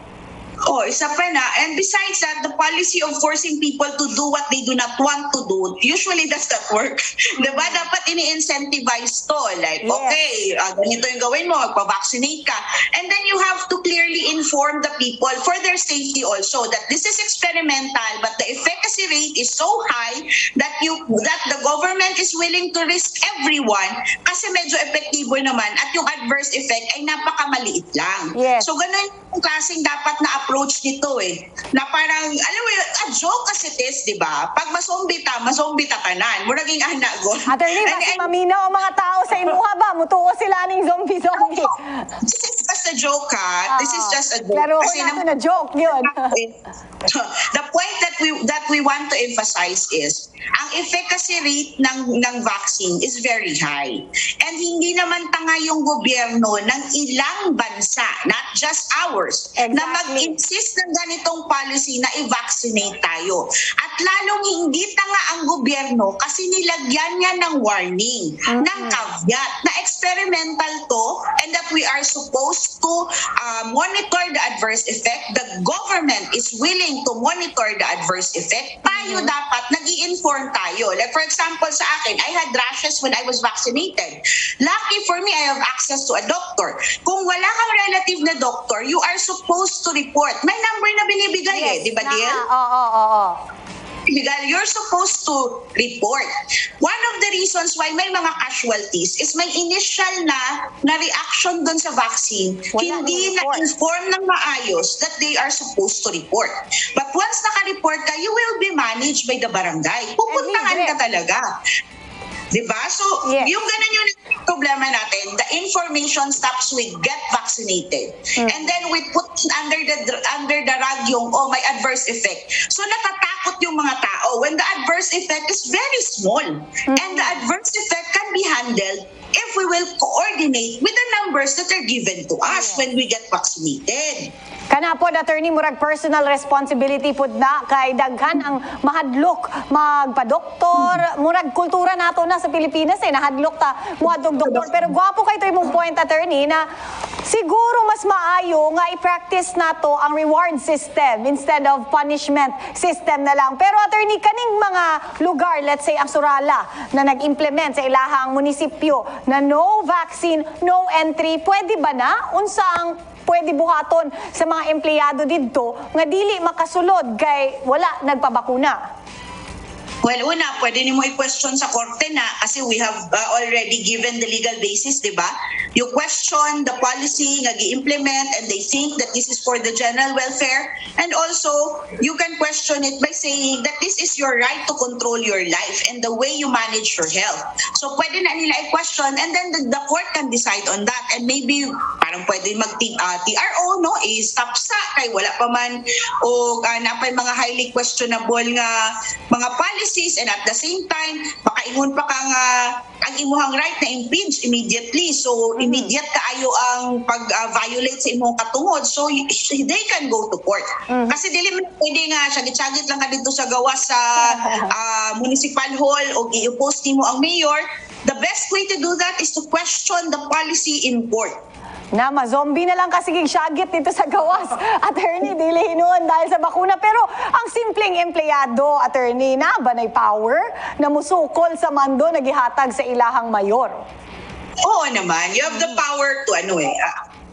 Oh, isa pa na. And besides that, the policy of forcing people to do what they do not want to do, usually does not work. Diba? Dapat ini-incentivize to. Like, okay, ganito yung gawin mo, magpa-vaccinate ka. And then you have to clearly inform the people for their safety also that this is experimental, but the efficacy rate is so high that the government is willing to risk everyone kasi medyo epektibo naman at yung adverse effect ay napakamaliit lang. Yes. So, ganun yung klaseng dapat na approach nito na parang, alam mo yun, a joke as it is, di ba? Pag masombi ta tanan. Muraging anak ko. Attorney, basta maminaw ang mga tao sa imuha ba? Mutuo sila ning zombie-zombie. This is just a joke, ha? This is just a joke. Laro ko natin na joke yun. The point that we want to emphasize is, ang efficacy rate ng vaccine is very high. And hindi naman tanga yung gobyerno ng ilang bansa, not just ours, na mag-insist ng ganitong policy na i-vaccinate tayo. At lalong hindi tanga ang gobyerno kasi nilagyan niya ng warning, ng caveat, na experimental to and that we are supposed to monitor the adverse effect. The government is willing to monitor the adverse effect. Tayo dapat nag-i-inform tayo. Like for example, sa akin, I had rashes when I was vaccinated. Lucky for me, I have access to a doctor. Kung wala kang relative na doctor, you are supposed to report. May number na binibigay di ba, Diel? Oo. You're supposed to report. One of the reasons why may mga casualties is may initial na reaction dun sa vaccine. Hindi na-inform ng maayos that they are supposed to report. But once naka-report ka, you will be managed by the barangay. Pupuntahan ka talaga. Diba? So, yung ganun yung problema natin. The information stops with get vaccinated. And then we put under the rug yung, may adverse effect. So, natatakot yung mga tao when the adverse effect is very small. And the adverse effect can be handled if we will coordinate with the numbers that are given to us when we get vaccinated. Kana po, attorney, murag personal responsibility po na kay daghan ang mahadlok magpa-doktor. Murag kultura nato na sa Pilipinas nahadlok ta muadtong doktor. Pero gwapo kay to imong point, attorney, na siguro mas maayo nga i-practice nato ang reward system instead of punishment system na lang. Pero attorney, kaning mga lugar, let's say ang Surala, na nag-implement sa ilahang munisipyo na no vaccine, no entry, pwede ba na? Unsa ang pwede buhaton sa mga empleyado dito nga dili makasulod kay wala nagpabakuna? Well, una, pwede niyo i-question sa korte na kasi we have already given the legal basis, di ba? You question the policy nga gi-implement and they think that this is for the general welfare. And also, you can question it by saying that this is your right to control your life and the way you manage your health. So, pwede na nila i-question and then the court can decide on that. And maybe, parang pwede mag-TRO, no? I-stop sa kay wala pa man o napay mga highly questionable nga mga policies. And at the same time, makaingon pa kang ang imuhang right na impeach immediately. So, immediate kaayo ang pag-violate sa imong katungod. So, they can go to court. Kasi dili man pwede nga, sagit-sagit lang ka dito sa gawa sa municipal hall o i-post mo ang mayor. The best way to do that is to question the policy in court. Na ma-zombie na lang kasigig syagit dito sa gawas. Attorney, dili hinuon dahil sa bakuna. Pero ang simpleng empleyado, attorney, na ba na'y power na musukol sa mando nagihatag sa ilahang mayor? Oo naman. You have the power to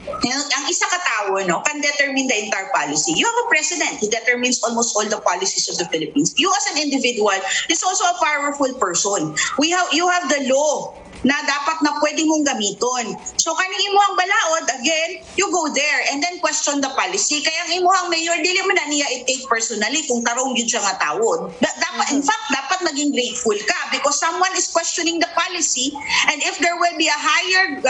ang isa katao, can determine the entire policy. You have a president who determines almost all the policies of the Philippines. You as an individual is also a powerful person. You have the law na dapat na pwede mong gamiton. So kaning imuhang balaod, again, you go there and then question the policy. Kaya ang imuhang mayor, dili man na niya i-take personally kung tarong yun siya nga tawon. In fact, dapat maging grateful ka because someone is questioning the policy, and if there will be a higher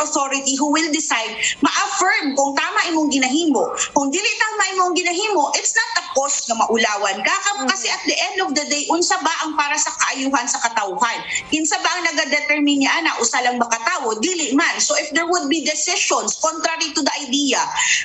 authority who will decide, ma-affirm kung tama imong ginahimo. Kung dili tama imong ginahimo, it's not a cause na maulawan ka. Kasi at the end of the day, unsa ba ang para sa kaayuhan sa katawhan? Kinsa ba ang determine niya na usa lang makatawo, dili man. So if there would be decisions contrary to the idea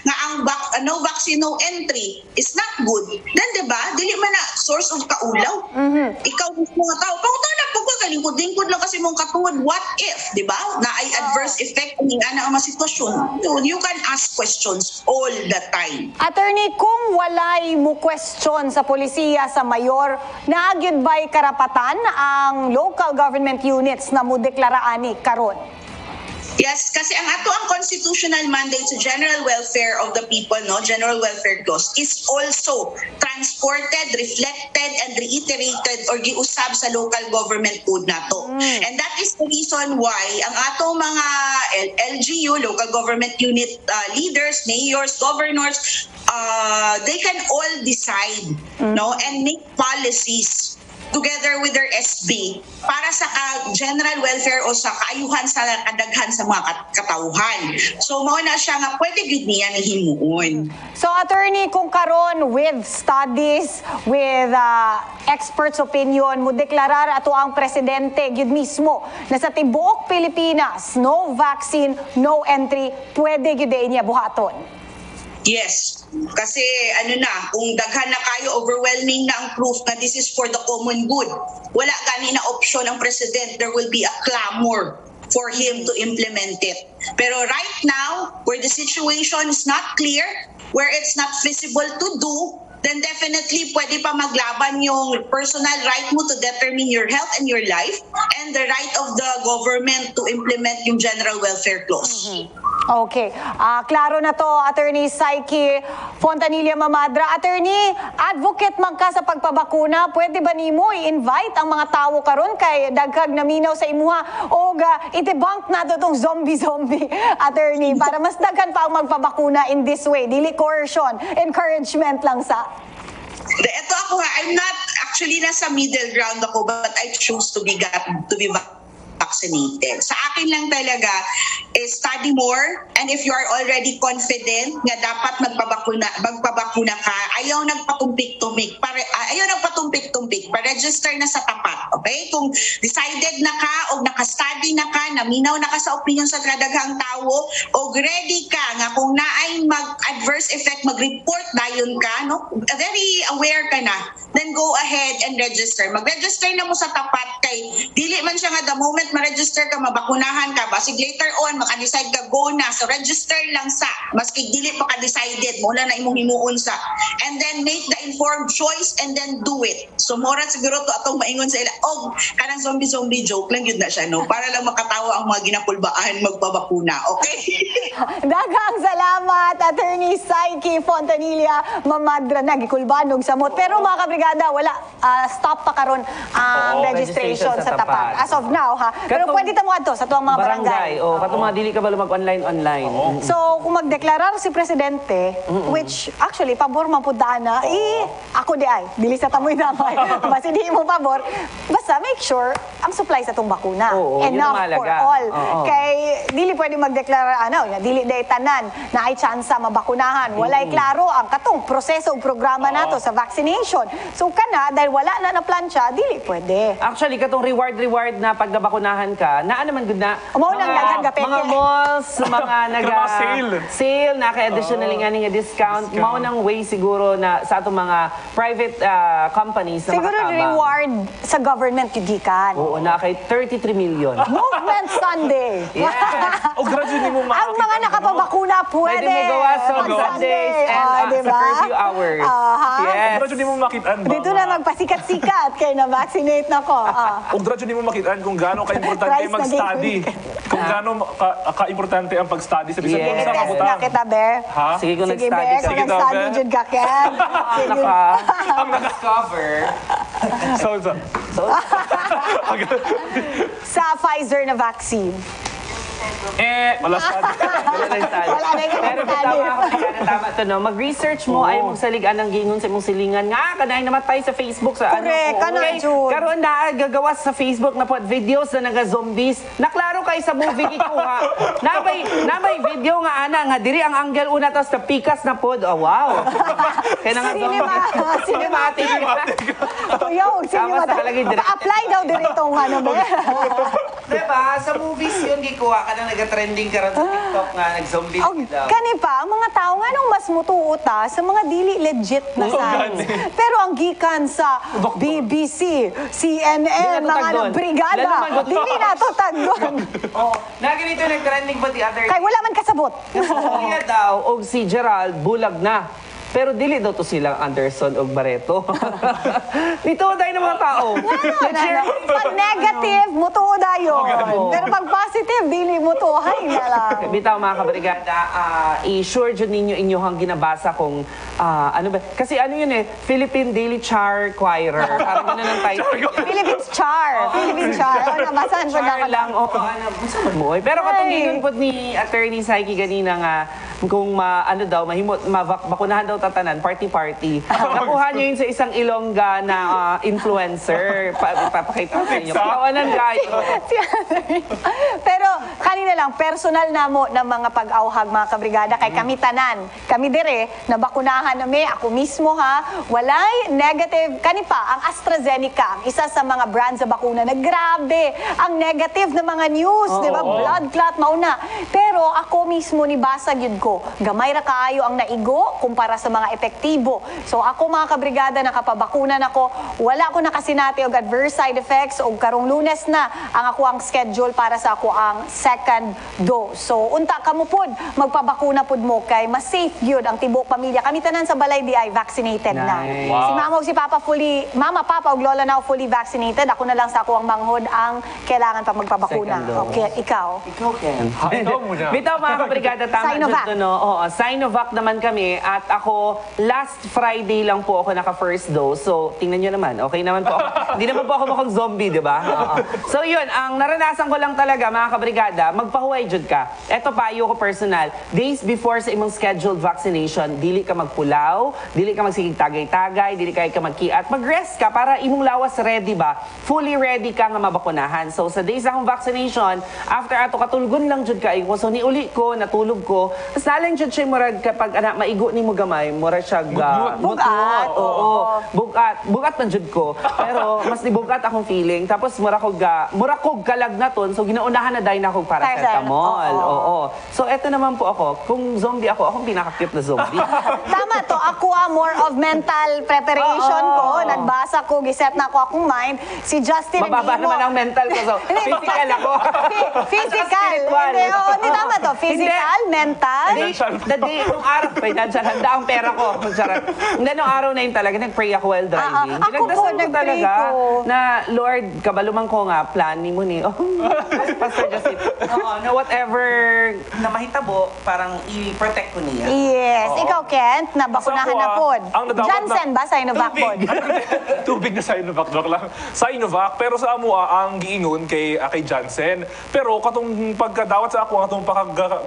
nga ang no vaccine, no entry is not good, then diba, dili man na source of kaulaw. Ikaw mismo nga tao, pangutan na pagkakalingkod-lingkod lang kasi mong katungod, what if, diba, na ay adverse effect ng ana ang mga sitwasyon. You can ask questions all the time. Attorney, kung walay mo question sa polisiya sa mayor, naagyod ba'y karapatan ang local government units na mo deklaraan karon? Yes, kasi ang ato ang constitutional mandate sa general welfare of the people, general welfare clause, is also transported, reflected, and reiterated or giusab sa local government code nato. And that is the reason why ang atong mga LGU, local government unit leaders, mayors, governors, they can all decide and make policies together with their SB para sa general welfare o sa kaayuhan sa kadaghan sa mga katauhan. So mao na siya nga pwede gid niya ni himuon. So attorney, kung karon with studies, with experts opinion, mo deklarar ato ang presidente gyud mismo na sa tibuok Pilipinas, no vaccine, no entry, pwede gyud niya buhaton. Yes. Kasi kung daghan na kayo, overwhelming na ang proof na this is for the common good. Wala gani na option ang president. There will be a clamor for him to implement it. Pero right now, where the situation is not clear, where it's not feasible to do, then definitely pwede pa maglaban yung personal right mo to determine your health and your life and the right of the government to implement yung general welfare clause. Okay. Klaro na to, Attorney Psyche Fontanilla Mamadra. Attorney, advocate man ka sa pagpabakuna, pwede ba nimo i-invite ang mga tawo karon kay daghag naminaw sa imuha o i-debunk na to tong zombie, Attorney, para mas daghan pa ang magpabakuna in this way. Dili coercion, encouragement lang sa... Ito ako I'm not actually nasa middle ground ako, but I choose to be vaccinated. Sa akin lang talaga is study more, and if you are already confident nga dapat magpabakuna ka, ayaw nagpatumpik-tumpik, pa-register na sa tapat, okay? Kung decided na ka o naka-study na ka, naminaw na ka sa opinion sa kadaghang tawo, o ready ka nga kung naay mag-adverse effect, mag-report dayon ka, very aware ka na, then go ahead and register. Mag-register na mo sa tapat kay dili man siya nga the moment ma-register ka, mabakunahan ka, basig later on, maka-decide ka, go na. So register lang sa, maski dili pa ka-decided, mula na imong himuon sa. And then make the informed choice and then do it. So mora siguro to atong maingon sa ila, kanang zombie joke lang yun na siya, para lang makatawa ang mga ginapulbaan magpabakuna, okay? Daghang salamat, Attorney Psyche Fontanilla Mamadra, nagikulbanog samot. Pero mga kabrigada, wala, stop pa karon ang registration sa tapat. As of now, ha? Pero pwede tamo adto sa tuwang mga barangay. Katong mga dili ka ba mag-online. So, kung magdeklarar si Presidente, which actually, pabor man po na, ako di ay, dili sa tamoy damay. Basta di mo pabor, basta make sure ang supply sa itong bakuna. Enough for all. Kay, dili pwede magdeklarar, dili day tanan na ay tsansa mabakunahan. Walay klaro ang katong proseso o programa nato sa vaccination. So, dahil wala na plansya, dili pwede. Actually, katong reward na pag nabakunahan ka, naman good na. Mga malls, mga sale, naka-additional nga discount. Mao nang way siguro na sa atong mga private companies na siguro makatabang. Reward sa government yugikan. Oo, na kay 33 million. Movement Sunday. Yes. Gradually mo Ang mga nakapabakuna pwede. Pwede mo gawa sa Sundays and sa curfew hours. Gradually mo makita makitaan ba Dito na magpasikat-sikat kay na-vaccinate na ko. Ug dradyo nimo makitaan kung gaano ka-importante Rice na mag-study. gigawin Kung gaano ka-importante ang pag-study sa bisan Yes. kung sa Test kabutang. na kita, Be. Ha? Sige, kung Sige, Be, nag-study ka. kung Sige daw, nag-study Be. dyan ka, Ken. Sige. Naka, Ang discover. So, Sa Pfizer na vaccine. wala study. Wala na yung Pero study. bitaw ako, tama to, no? Mag-research mo, ay mong saligan ng gingon sa imong silingan. Nga, kanay namatay sa Facebook sa Correct, kana, Okay, Jud. karoon na gagawas sa Facebook na pod videos na naga-zombies. Naklaro kay sa movie gikuha. Namay video nga ana nga diri ang angle una tas na pikas na pod. Oh, wow. Kaya na nga Cinematic. Cinematic. Kuya, huwag Tama sa kalagay, cinematic. Pa-apply daw dito ang ano, Be. Diba? Sa movies yun gikuha ka na nag-trending ka rin sa TikTok nga nag-zombie Oh, kani pa, ang mga tao nga nung mas mutuuta sa mga dili legit na science. Pero ang gikan sa BBC, CNN, Dili na to mga tagdon. brigada, Lalo man to. dili na to tagdon. Oh, na ganito nag-trending pa the other Kay wala man kasabot. Kaya daw, og si Gerald, bulag na. Pero dili daw to silang Anderson og Barreto. Dito dahil ng mga tao. Pag negative, mutuuda yun. Pero pag positive, dili mutuhay na lang. Bitaw mga kabrigada, i-sure dyan ninyo inyong ginabasa kung ano ba. Kasi ano yun Philippine Daily Char Choirer. Parang gano'n ang title. Philippines Char. Philippines Char. O, nabasahan ko na Char lang. O, ano, masaman mo Pero katong gingon po ni Attorney Saiki ganina nga, kung ano daw, mabakunahan daw tatanan, party-party. Nakuha niyo yun sa isang Ilongga na influencer. Papakita ko sa inyo. Tawanan kayo. Pero kanina lang, personal na mo ng mga pag-auhag, mga kabrigada, kay kami tanan. Kami dire, nabakunahan nami, ako mismo ha, walay negative. Kani pa, ang AstraZeneca, ang isa sa mga brands sa bakuna na grabe, ang negative na mga news, di ba? Blood clot, mauna. Pero ako mismo ni basag yun ko, gamay ra kaayo ang naigo kumpara sa mga epektibo. So ako mga kabrigada, nakapabakunan ako, wala ko nakasinati og adverse side effects og karong Lunes na ang ako ang schedule para sa ako ang second dose. So unta kamo pod magpabakuna pod mo kay mas safe gyud ang tibok pamilya. Kami tanan sa balay di ay vaccinated na. Nice. Si mama ug si papa papa ug lola na fully vaccinated. Ako na lang sa ako ang manghod ang kailangan pa magpabakuna. Second dose. Okay, ikaw. Ikaw, Ken. Ikaw muna. Bitaw mga kabrigada, tama Sinovac. dito, no? Oo, Sinovac naman kami at ako, last Friday lang po ako naka-first dose. So, tingnan nyo naman. Okay naman po ako. Hindi naman po ako mukhang zombie, di ba? Oo. So, yun. Ang naranasan ko lang talaga, mga kabrigada, magpahuway jud ka. Eto pa, ko personal. Days before sa imong scheduled vaccination, dili ka magpulaw, dili ka magsigig tagay-tagay, dili ka magkiat. Mag-rest ka para imong lawas ready ba? Fully ready ka nga mabakunahan. So, sa days akong vaccination, after ato katulgon lang jud ka, so niuli ko, natulog ko. Tapos nalang jud siya murag kapag maigo ni mo gamay, mura siya Bugat. Oo. Bugat man jud ko. Pero mas nibugat akong feeling. Tapos mura kog kalagnaton. So ginaunahan na dahil na akong paracetamol. Oo. So eto naman po ako. Kung zombie ako, akong pinaka-cute na zombie. Tama to. Ako more of mental preparation ko. Nagbasa ko, giset na ako akong mind. Si Justin Mababa naghimo- naman ang mental ko. So, Hindi, physical ako. Physical. Spiritual. Hindi, oo, hindi tama to. Physical, mental. The day, nung araw pa, nandiyan, handa ang pera ko. Charot. Hindi, nung araw na yun talaga, nag-pray ako while driving. Ako po, Pinagdasal ko nag-pray talaga ko. na, Lord, kabalumang ko nga, plan ni mo ni, Pastor Jacinto. Oo, na whatever na mahitabo, parang i-protect ko niya. Yes. Ikaw, Kent, nabakunahan Ako, na po. ang nadawat Janssen ba? Sinovac po? Tubig na Sinovac, joke lang. Sinovac, pero sa amo ang giingon kay Janssen. Pero katong pagkadawat sa ako, katong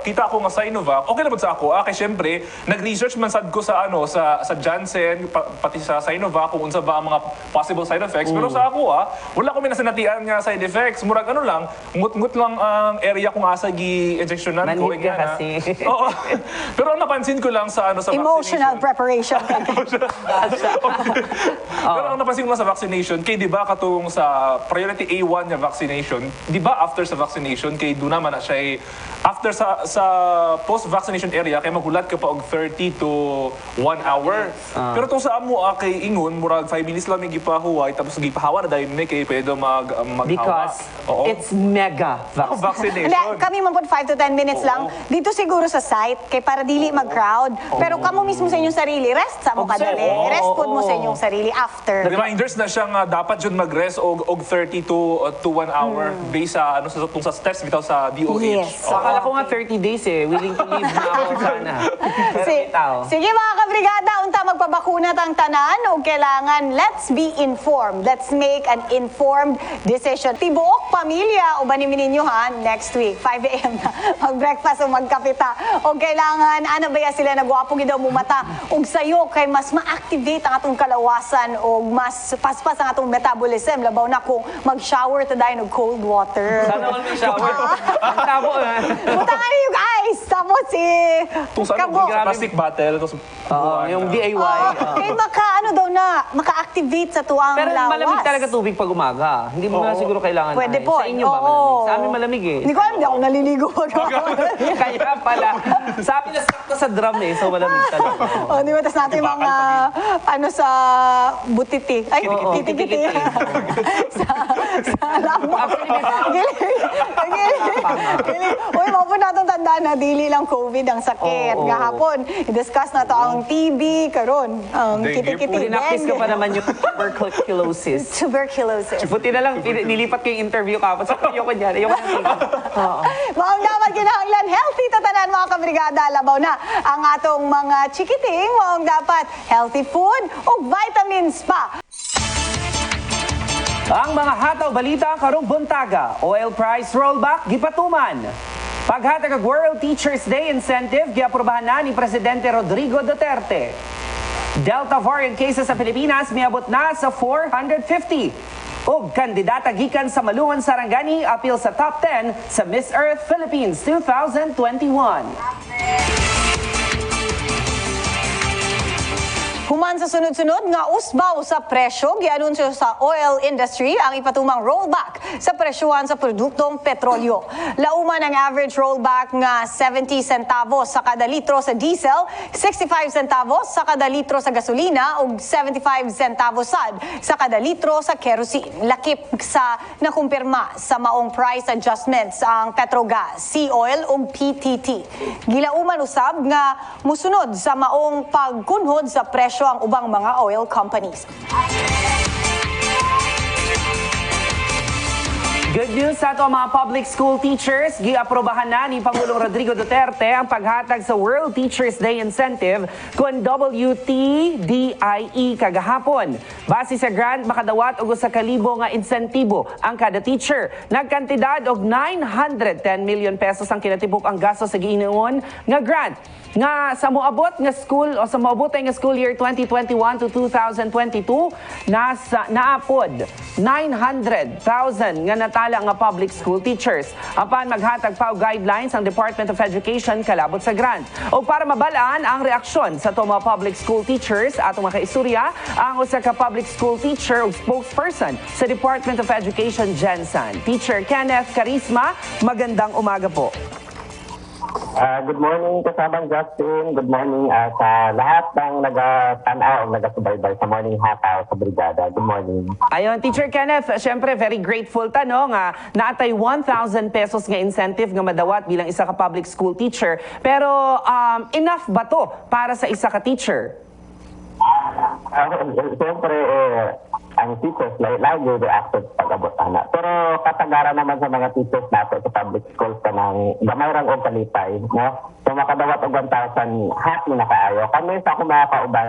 kita ako nga Sinovac, okay naman sa ako. Kay syempre, nag-research man sad ko sa sa Janssen, pati sa Sinovac kung unsa ba ang mga possible side effects. Pero sa ako wala ko minasinatian nga side effects. Murag ano lang, ngut-ngut lang ang area kung asa gi-injectionan ko. Manhid ka kasi. Oo. Pero ang napansin ko lang sa sa Emotional vaccination. preparation. Pero ang napansin ko lang sa vaccination, kay di ba katong sa priority A1 na vaccination, di ba after sa vaccination, kay doon naman na siya after sa post-vaccination vaccination area kay maghulat ka pa og 30 to 1 hour. Pero tong sa amo kay ingon murag 5 minutes lang may gipahuway tapos gipahawa na dahil may kay pwede maghawa. Because Oo. it's mega Ang vaccine. Hindi, vaccination. kami man po 5 to 10 minutes lang. Dito siguro sa site, kay para dili mag-crowd. Pero kamo mismo sa inyong sarili, rest sa mo Observe. kadali. Oo, Rest po mo oo. sa inyong sarili after. Reminders na siya nga dapat jud mag-rest og 30 to 1 hour based sa ano sa steps bitaw sa DOH. Yes. Oo. Akala ko nga 30 days eh. Willing to leave na ako sana. Pero bitaw. Sige mga kabrigada, unta magpabakuna tang tanan o kailangan let's be informed. Let's make an informed decision. Tibuok pamilya o banimin ninyo ha, next week, 5 a.m. na mag-breakfast o magkapita. O kailangan, ano ba ya sila nagwapo gidaw mo mata og sayo kay mas ma-activate ang atong kalawasan o mas paspas ang atong metabolism. Labaw na kung mag-shower taday og cold water. Sana all may shower. Ang tabo na. Butangan niyo guys! Tapos si Kung saan Kabo. sa plastic bottle tapos Yung DIY. Kaya maka-ano daw na, maka-activate sa tuwang Pero lawas. malamig talaga tubig pag umaga. Hindi mo na siguro kailangan Pwede ice. po. Sa inyo ba Oo. malamig? Sa amin malamig eh. Hindi ko alam, hindi ako naliligo. Kaya pala. Sa amin na sakto sa drum eh. So malamig talaga. O, di ba, tas natin yung mga, ano sa butiti. Ay, Oo, kiti-kiti. kiti-kiti. sa lambo. Actually, Giling. Giling. Uy, mga po natin tandaan na dili lang COVID ang sakit. Oo. Gahapon, i-discuss na to ang TB, karon ang Dengue po. kiti-kiti. Dinakis ko dengue. pa naman yung tuberculosis. Tuberculosis. Buti na lang, nilipat ko yung interview kapon. So, ayoko niyan. Ayoko niyan. Oo. Mga dapat kinahanglan healthy tatanan mga kabrigada. Labaw na ang atong mga chikiting. Mga dapat healthy food o vitamins pa. Ang mga hataw balita karong buntaga, oil price rollback gipatuman. Paghatag og World Teachers Day incentive giaprobahan na ni Presidente Rodrigo Duterte. Delta variant cases sa Pilipinas miabot na sa 450. Ug kandidata gikan sa Malungon Sarangani apil sa top 10 sa Miss Earth Philippines 2021. Human sa sunod-sunod nga usbaw sa presyo, gianunsyo sa oil industry ang ipatumang rollback sa presyohan sa produktong petrolyo. Lauman ang average rollback nga 70 centavos sa kada litro sa diesel, 65 centavos sa kada litro sa gasolina ug 75 centavos sad sa kada litro sa kerosene. Lakip sa nakumpirma sa maong price adjustments ang Petrogas, Sea Oil ug PTT. Gilauman usab nga musunod sa maong pagkunhod sa presyo ang ubang mga oil companies. Good news sa ato mga public school teachers. Giaprobahan na ni Pangulong Rodrigo Duterte ang paghatag sa World Teachers Day Incentive kung WTDIE kagahapon. Base sa grant, makadawat og 1,000 nga insentibo ang kada teacher. Nagkantidad og 910 million pesos ang kinatibuk ang gasto sa giinuon nga grant. Nga sa moabot nga school o sa moabot nga school year 2021 to 2022 naapod 900,000 nga natala nga public school teachers. Apan maghatag pa og guidelines ang Department of Education kalabot sa grant. O para mabalaan ang reaksyon sa to mga public school teachers atong makaistorya ang usa ka public school teacher ug spokesperson sa Department of Education Jensen. Teacher Kenneth Carisma, magandang umaga po. Good morning, kasamang Justin. Good morning sa lahat ng nagatanaw o nagasubaybay sa Morning Hataw sa Brigada. Good morning. Ayon, Teacher Kenneth, syempre very grateful ta no nga naatay 1,000 pesos nga incentive nga madawat bilang isa ka public school teacher. Pero enough ba to para sa isa ka teacher? Siyempre, ang teachers lagi reacted pag-abot na. Pero katagaran naman sa mga teachers natin sa public schools ka ng gamay rang og kalipay. No? So makadawat og 1,000, happy na kaayo. Kami sa akong mga kauban,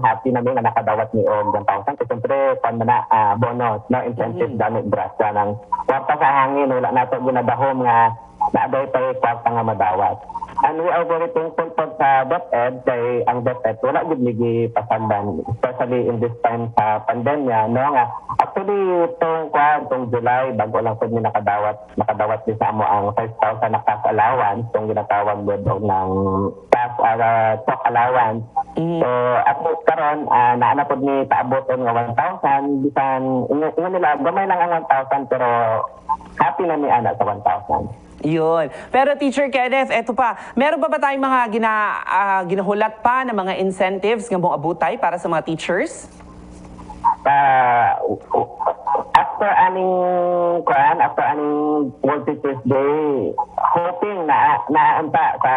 happy na nga nakadawat ni og 1,000. Kasi siyempre, kung na bonus, no? Incentive damit brasa ng kwarta sa hangin. Wala nato ginadahom nga naabay pa yung kwarta nga madawat. And we are very thankful po sa DepEd kay ang DepEd wala gid ligi pasandan, especially in this time sa pandemya, no nga actually tong July bago lang pud ni nakadawat din sa amo ang 5,000 na cash allowance tong ginatawag gud og ng cash talk allowance So at least karon naana pod ni paaboton nga 1,000 bisan ingon nila gamay lang ang 1,000 pero happy na ni ana sa 1,000. Yun. Pero Teacher Kenneth, eto pa, meron pa ba tayong mga ginahulat pa na mga incentives nga mong abutay para sa mga teachers? After aning World Teachers Day, hoping na naanta sa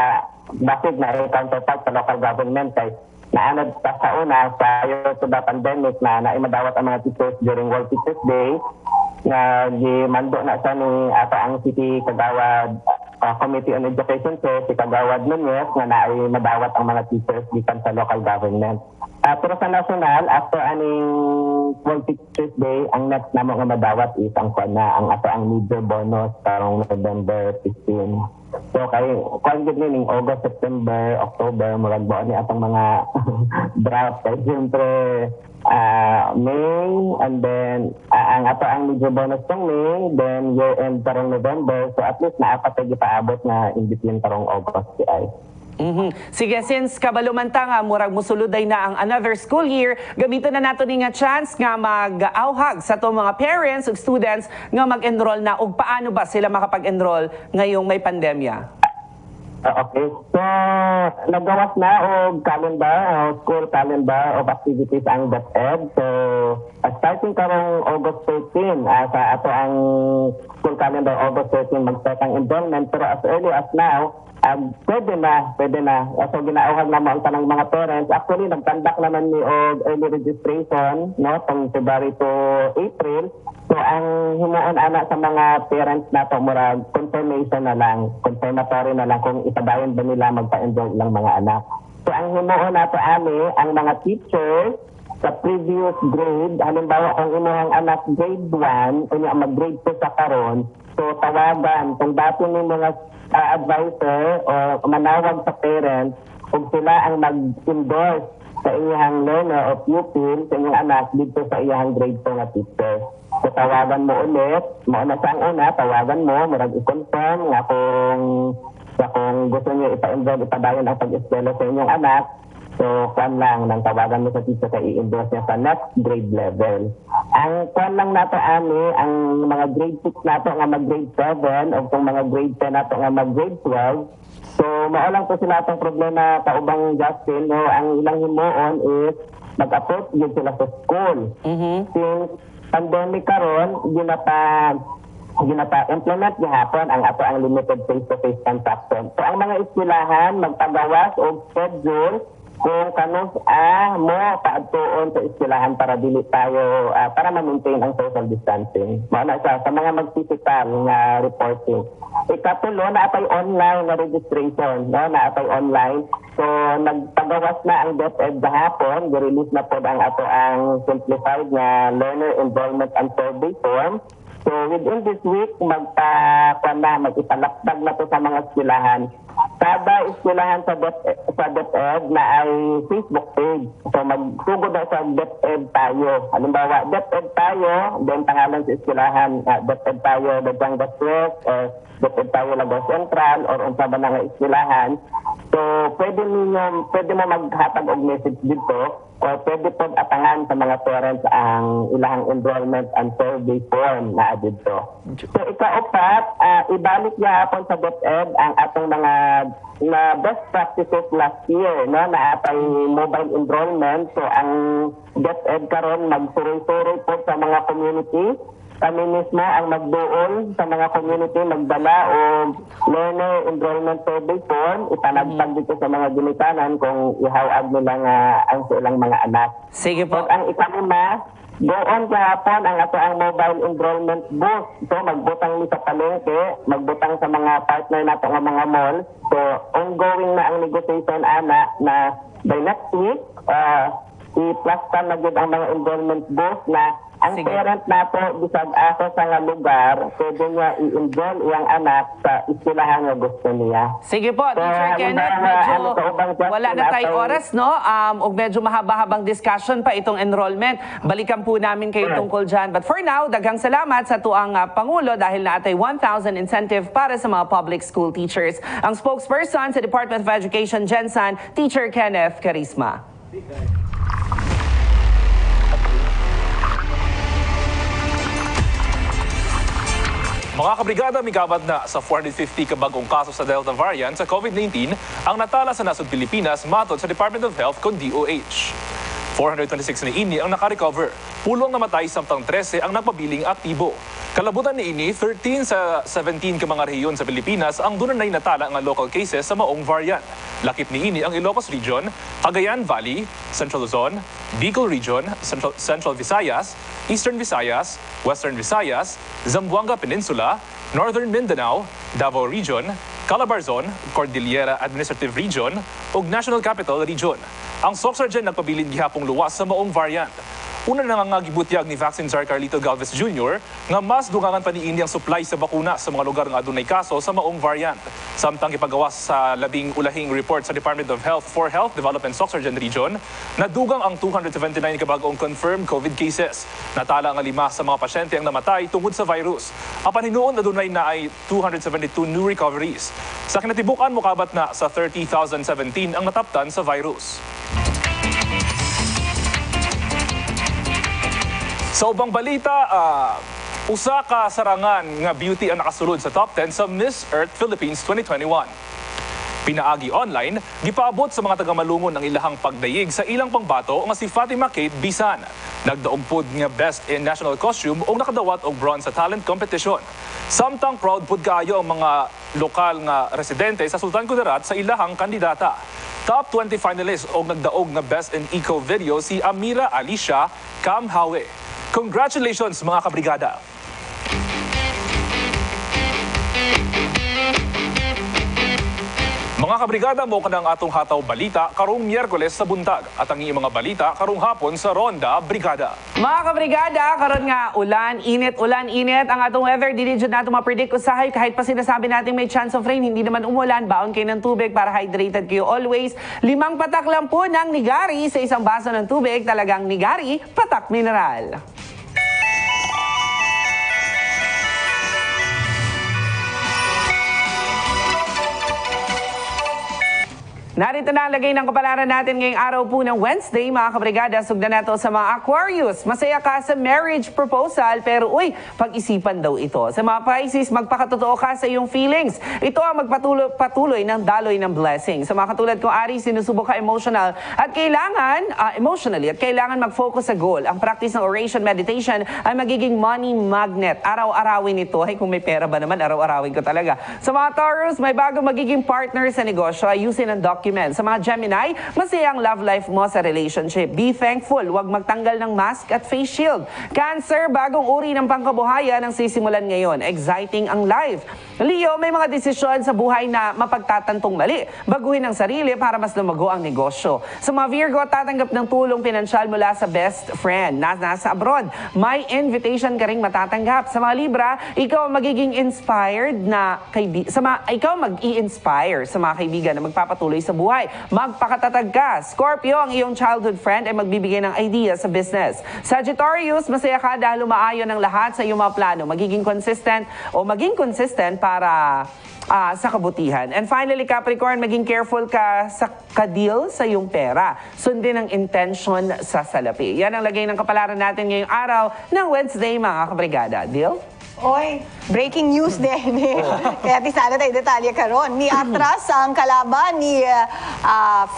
basig na counterpart sa local government kay naanad pa sa una prior to the pandemic na naimadawat ang mga teachers during World Teachers Day nga gimando na sa ni ato ang City Kagawad Committee on Education si Kagawad Nunez nga naay madawat ang mga teachers gikan sa local government. Pero sa national, after aning World Teachers Day, ang next namo nga madawat is ang ato ang major bonus karong November 15. So kay gud ning August, September, October murag buwan ni atong mga draft kay siyempre May, and then ang ato ang major bonus tong May, then year end karong November, so at least naapat ay gipaabot na in between karong August si ay. Sige, since kabalumanta nga, murag musuluday na ang another school year, gamiton na nato ni nga chance nga mag-auhag sa itong mga parents ug students nga mag-enroll na ug paano ba sila makapag-enroll ngayong may pandemya? Okay. So, nagawas na og calendar, school calendar of activities ang DepEd. So, starting karong August 13, sa ato ang school calendar August 13 mag-start ang enrollment. Pero as early as now, pwede na. So, ginauhag naman ang tanang mga parents. Actually, nagtandak naman ni og early registration, no, tong February to April. So, ang himuon ana sa mga parents nato murag confirmation na lang, confirmatory na lang kung ipadayon ba nila magpa-enroll ng mga anak. So, ang himuon nato ani, ang mga teachers sa previous grade, halimbawa kung imuhang anak grade 1, unya mag-grade 2 sa karon, so tawagan kung dati ni mga advisor o manawag sa parents kung sila ang mag-endorse sa iyang learner o pupil sa inyong anak dito sa iyang grade 2 na teacher. So tawagan mo ulit, mauna sa ang una, tawagan mo, marag i-confirm nga kung gusto niyo ipa-enroll, ipadayon ang pag-eskwela sa inyong anak. So, kwan lang, nang tawagan mo sa teacher sa i-endorse niya sa next grade level. Ang kwan lang nato ani, ang mga grade 6 nato nga mag-grade 7 o kung mga grade 10 nato nga mag-grade 12. So, maulang po sila itong problema kaubang Justin. No? Ang ilang himuon is mag-approach yun sila sa school. Since pandemic karon, ginapa-implement gihapon ang ato ang limited face-to-face transaction. So, ang mga eskwelahan magpagawas o schedule kung kanus mo paadtuon sa eskwelahan para dili tayo para ma-maintain ang social distancing. Mauna sa mga mag-physical nga reporting. Ikatulo na atay online na registration, no, na atay online. So nagpagawas na ang DepEd gahapon, gi-release na pod ang ato ang simplified nga learner enrollment and survey form. So within this week mag-ipalapdag na to sa mga eskwelahan. Kada eskwelahan sa DepEd na ay Facebook page. So magsugod na sa DepEd tayo. Halimbawa, DepEd tayo, then pangalan sa eskwelahan, DepEd tayo, Dajangas West, or DepEd tayo, Lagos Central, or unsa ba na nga eskwelahan. So pwede mo maghatag og message dito, o pwede po atangan sa mga parents ang ilang enrollment and survey form na dito. So ikaapat, ibalik gihapon sa DepEd ang atong mga best practices last year, no, na atay mobile enrollment. So ang DepEd karon magsuroy-suroy po sa mga community. Kami mismo ang magduol sa mga community, magdala o learner enrollment survey form, ipanagtag dito sa mga ginikanan kung ihawag nila nga ang ilang mga anak. Sige po. So, ang ikalima, doon kahapon ang ato ang mobile enrollment booth. So magbutang ni sa palengke, magbutang sa mga partner nato nga mga mall. So ongoing na ang negotiation ana na by next week, i-plaster na gud ang mga enrollment booth na ang parent nato bisag ako sa nga lugar, pwede niya i-enroll iyang anak sa eskwelahan nga gusto niya. Sige po, Teacher Kenneth, medyo wala na tayong oras, no? O medyo mahaba-habang discussion pa itong enrollment. Balikan po namin kayo tungkol dyan. But for now, daghang salamat sa tuang Pangulo dahil naatay 1,000 incentive para sa mga public school teachers. Ang spokesperson sa Department of Education, Gensan, Teacher Kenneth Carisma. Mga kabrigada, migabat na sa 450 kabagong kaso sa Delta variant sa COVID-19 ang natala sa nasod Pilipinas matod sa Department of Health kon DOH. 426 ni ini ang nakarecover. Pulong namatay samtang 13 ang nagpabiling aktibo. Kalabutan ni ini, 13 sa 17 ka mga rehiyon sa Pilipinas ang dunay natala nga local cases sa maong variant. Lakip ni ini ang Ilocos Region, Cagayan Valley, Central Luzon, Bicol Region, Central Visayas, Eastern Visayas, Western Visayas, Zamboanga Peninsula, Northern Mindanao, Davao Region, Calabarzon, Cordillera Administrative Region, ug National Capital Region. Ang Soxargen nagpabilin gihapong luwas sa maong variant. Una na nga gibutyag ni Vaccine Czar Carlito Galvez Jr. nga mas dugangan pa ni India ang supply sa bakuna sa mga lugar nga adunay kaso sa maong variant. Samtang ipagawas sa labing ulahing report sa Department of Health for Health Development Soxargen Region, nadugang ang 279 kabagong confirmed COVID cases. Natala ang 5 sa mga pasyente ang namatay tungod sa virus. Apan hinuon adunay na ay 272 new recoveries. Sa kinatibukan, mokabat na sa 30,017 ang nataptan sa virus. Sa ubang balita, usa ka sarangan nga beauty ang nakasulod sa top 10 sa Miss Earth Philippines 2021. Pinaagi online, gipaabot sa mga tagamalungon ang ilahang pagdayig sa ilang pangbato nga si Fatima Kate Bisan. Nagdaog pod nga Best in National Costume o nakadawat og bronze sa talent competition. Samtang proud pod kaayo ang mga lokal nga residente sa Sultan Kudarat sa ilahang kandidata. Top 20 finalists o nagdaog nga Best in Eco Video si Amira Alicia Kamhawe. Congratulations mga kabrigada! Mga kabrigada, mo ka ng atong hataw balita karong Miyerkules sa buntag at ang iyong mga balita karong hapon sa Ronda Brigada. Mga kabrigada, karon nga ulan, init ang atong weather. Dili jud nato ma-predict usahay kahit pa sinasabi natin may chance of rain, hindi naman umulan. Baon kayo ng tubig para hydrated kayo always. 5 patak lang po ng Nigari sa isang baso ng tubig. Talagang Nigari, patak mineral. Narito na ang lagay ng kapalaran natin ngayong araw po ng Wednesday, mga kabrigada. Sugdan nato sa mga Aquarius. Masaya ka sa marriage proposal, pero pag-isipan daw ito. Sa mga Pisces, magpakatotoo ka sa iyong feelings. Ito ang magpatuloy ng daloy ng blessing. Sa mga katulad kong Aries, sinusubok ka emotionally at kailangan mag-focus sa goal. Ang practice ng oration meditation ay magiging money magnet. Araw-arawin ito. Ay, kung may pera ba naman, araw-arawin ko talaga. Sa mga Taurus, may bago magiging partner sa negosyo. Ayusin ang document. Sa mga Gemini, masaya ang love life mo sa relationship. Be thankful. Huwag magtanggal ng mask at face shield. Cancer, bagong uri ng pangkabuhayan ang sisimulan ngayon. Exciting ang life. Leo, may mga desisyon sa buhay na mapagtatantong mali. Baguhin ang sarili para mas lumago ang negosyo. Sa mga Virgo, tatanggap ng tulong pinansyal mula sa best friend na nasa abroad. May invitation ka ring matatanggap. Sa mga Libra, ikaw magiging inspired na ikaw mag-i-inspire sa mga kaibigan na magpapatuloy sa buhay. Magpakatatag ka. Scorpio, ang iyong childhood friend ay magbibigay ng idea sa business. Sagittarius, masaya ka dahil umaayon ang lahat sa iyong mga plano. Maging consistent para sa kabutihan. And finally, Capricorn, maging careful ka sa ka-deal sa iyong pera. Sundin ang intention sa salapi. Yan ang lagay ng kapalaran natin ngayong araw ng Wednesday, mga kabrigada. Deal? Oy, breaking news din. Kaya di sana tayo detalye karon. Ni atras ang kalaban ni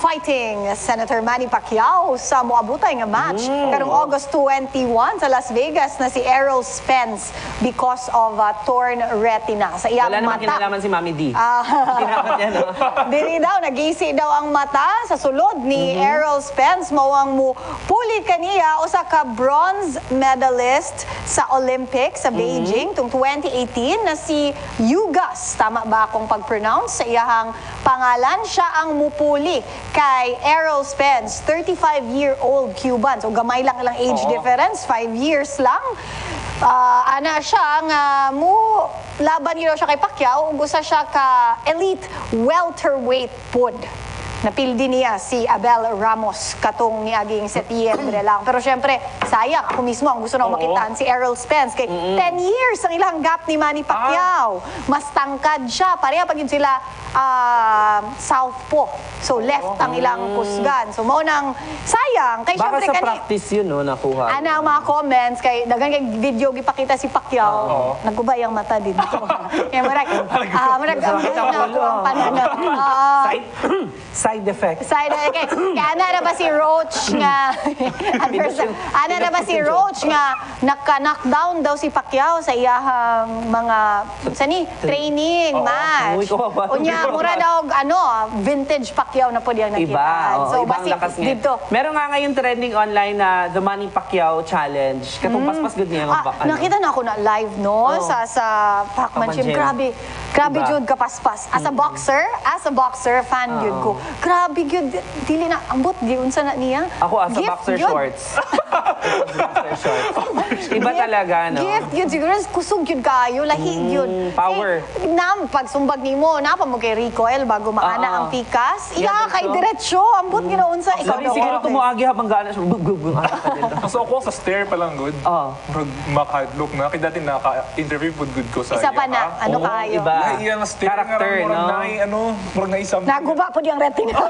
fighting Senator Manny Pacquiao sa moabutay nga match karong August 21 sa Las Vegas na si Errol Spence because of torn retina sa iyang Wala naman mata. kinalaman si Mami D. Dili daw, nag-isi daw ang mata sa sulod ni Errol Spence. Mawang mo puli kaniya o sa ka bronze medalist sa Olympics sa Beijing tung 2018 na si Yugas. Tama ba akong pag-pronounce sa iyahang pangalan? Siya ang mupuli kay Errol Spence, 35-year-old Cuban. So gamay lang ilang age difference, 5 years lang. Ana siya nga laban niyo siya kay Pacquiao ug usa siya ka elite welterweight pod napildi niya si Abel Ramos katong niaging Septiembre lang. Pero syempre, sayang, ako mismo ang gusto na makitaan si Errol Spence. Kay 10 years ang ilang gap ni Manny Pacquiao. Mas tangkad siya. Pareha pag yun sila southpaw. So left ang ilang kusgan. So mao nang sayang. Kay Baka syempre sa practice yun, no, nakuha. ang mga comments kay dagan kay video gipakita si Pacquiao. Nagubay ang mata dito. Kaya marag ang panunod. Side effect. Side kay ana na ba si Roach nga ana na ba si Roach nga naka-knockdown daw si Pacquiao sa iyahang mga training match. Uy, kawawa. Unya mura daw vintage Pacquiao na po diyang nakita. Iba. So Ibang basi lakas niya. dito. Meron nga ngayon trending online na the Manny Pacquiao Challenge. Katong paspas good niya. Nakita na ako na live no sa Pacman Gym. Pacman Gym. Grabe Diba? jud kapaspas. As a boxer, fan jud ko. Grabe jud dili na ambot di unsa na niya. Ako as a Gift boxer yun. shorts. Boxer shorts. Iba talaga, no? Gift yun siguro kusog yun kayo, lahi yun. Power. Pagsumbag nimo na pa mo kay recoil bago maana ang pikas. Iya kay diretsyo ambot ginaunsa ikaw Sabi daw. siguro tumuagi habang gana siya. So ako sa stair pa lang good. Maka-look na. Kaya dati naka-interview po good ko sa Isa pa na, ano Oo, kayo? iba. Iyang stair Character, nga no? murag na isang. Naguba po diyang retina.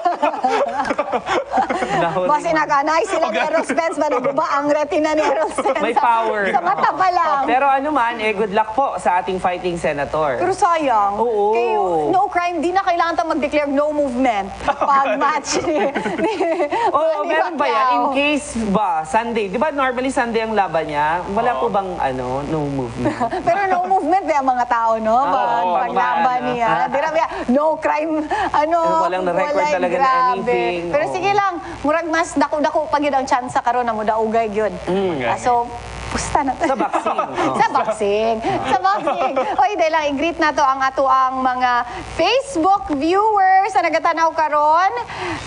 Basi naganay sila ni Errol Spence ba naguba ang retina ni Errol Spence. May power. Sa mata pa lang. Pero ano man, good luck po sa ating fighting senator. Pero sayang. Oo. Kay no crime, di na kailangan tayong mag-declare no movement pag match ni Oo, Manny meron ba yan? In Pacquiao. case ba, Sunday, di ba normally Sunday ang laban niya? Wala po bang no movement? Pero no movement ba ang mga tao, no? Paglaban niya. Di na ba, no crime, Walang na-record talaga na anything. Pero sige lang, murag mas dako-dako pag yun ang chance karon na mo daugay yun. So, pusta na to. Sa boxing. Sa boxing. Sa boxing. Oy, dahil lang, i-greet na to ang ato ang mga Facebook viewers na nagatanaw karon.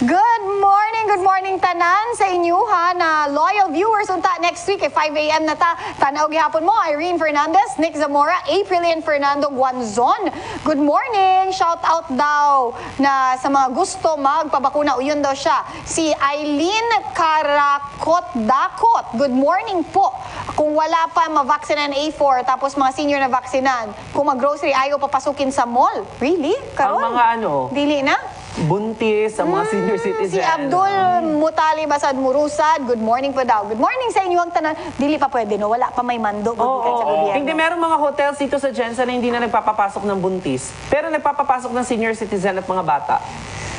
Good morning tanan sa inyo ha, na loyal viewers. Unta, next week, 5 a.m. na ta. Tanaw gihapon mo, Irene Fernandez, Nick Zamora, Aprilien Fernando Guanzon. Good morning. Shout out daw na sa mga gusto magpabakuna. Uyon daw siya. Si Eileen Karakot-Dakot. Good morning po. Kung wala pa ma-vaccine ang A4, tapos mga senior na vaksinan, kung mag-grocery, ayaw papasukin sa mall. Really? Karon? Ang mga Dili na? buntis, ang mga senior citizen. Si Abdul Mutali Basad Murusad, good morning po daw. Good morning sa inyo ang tanan. Dili pa pwede, no? Wala pa may mando. Sa gobyerno. Hindi, merong mga hotels dito sa Jensen na hindi na nagpapapasok ng buntis. Pero nagpapapasok ng senior citizen at mga bata.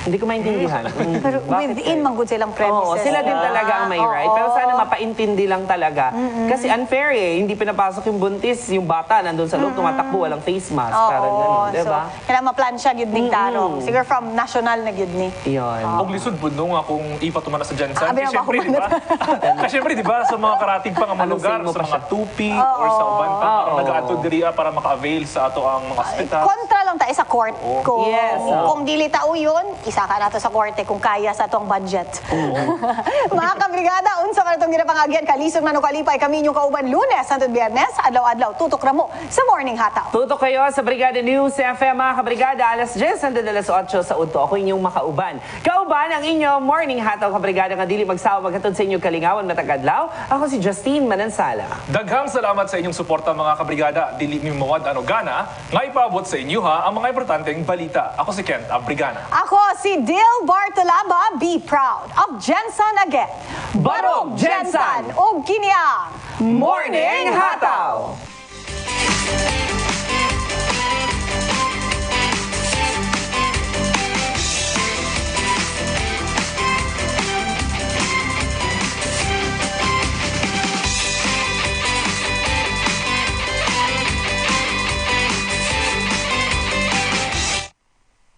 Hindi ko maintindihan. Pero within manggod silang premises. Oo, sila din talaga ang may right. Pero sana mapaintindi lang talaga. Kasi unfair eh. Hindi pinapasok yung buntis, yung bata nandun sa loob, tumatakbo, walang face mask. Parang ganun, diba? So, kailangan ma-plan siya yun ning tarong. Siguro from national na yun ni. Iyon. Kung lisod po nung akong ipatumana sa Jansan. Abi na ba Siyempre, ako di ba? Kasi siyempre, di ba, sa mga karating pa nga mga Anong lugar, say mo sa pa mga siya? tupi, or sa uban pa, nag-aatod diriya para maka-avail sa ato ang mga hospital. Kontra lang tayo sa court. Yes. Kung dili tao yun, isa ka nato sa court kung kaya sa atong budget. Mga kabrigada, unsa ka na itong ginapangagyan, kalisog na no kalipay kami inyong kauban Lunes, hangtod Biyernes, adlaw-adlaw, tutok na mo sa Morning Hataw. Tutok kayo sa Brigada News FM, mga kabrigada, alas 10 hanggang alas 8 sa Udto. Ako inyong makauban. Kauban ang inyong Morning Hataw, kabrigada, nga dili magsawa maghatod sa inyong kalingawan matagadlaw. Ako si Justine Manansala. Daghang salamat sa inyong suporta mga kabrigada. Dili mi mawad ano gana, nga ipaabot sa inyo ha ang mga importanteng balita. Ako si Kent Abrigana. Ako si Dil Bartolaba, be proud of Jensen again. Barog Jensen! O Kiniang Morning Hataw!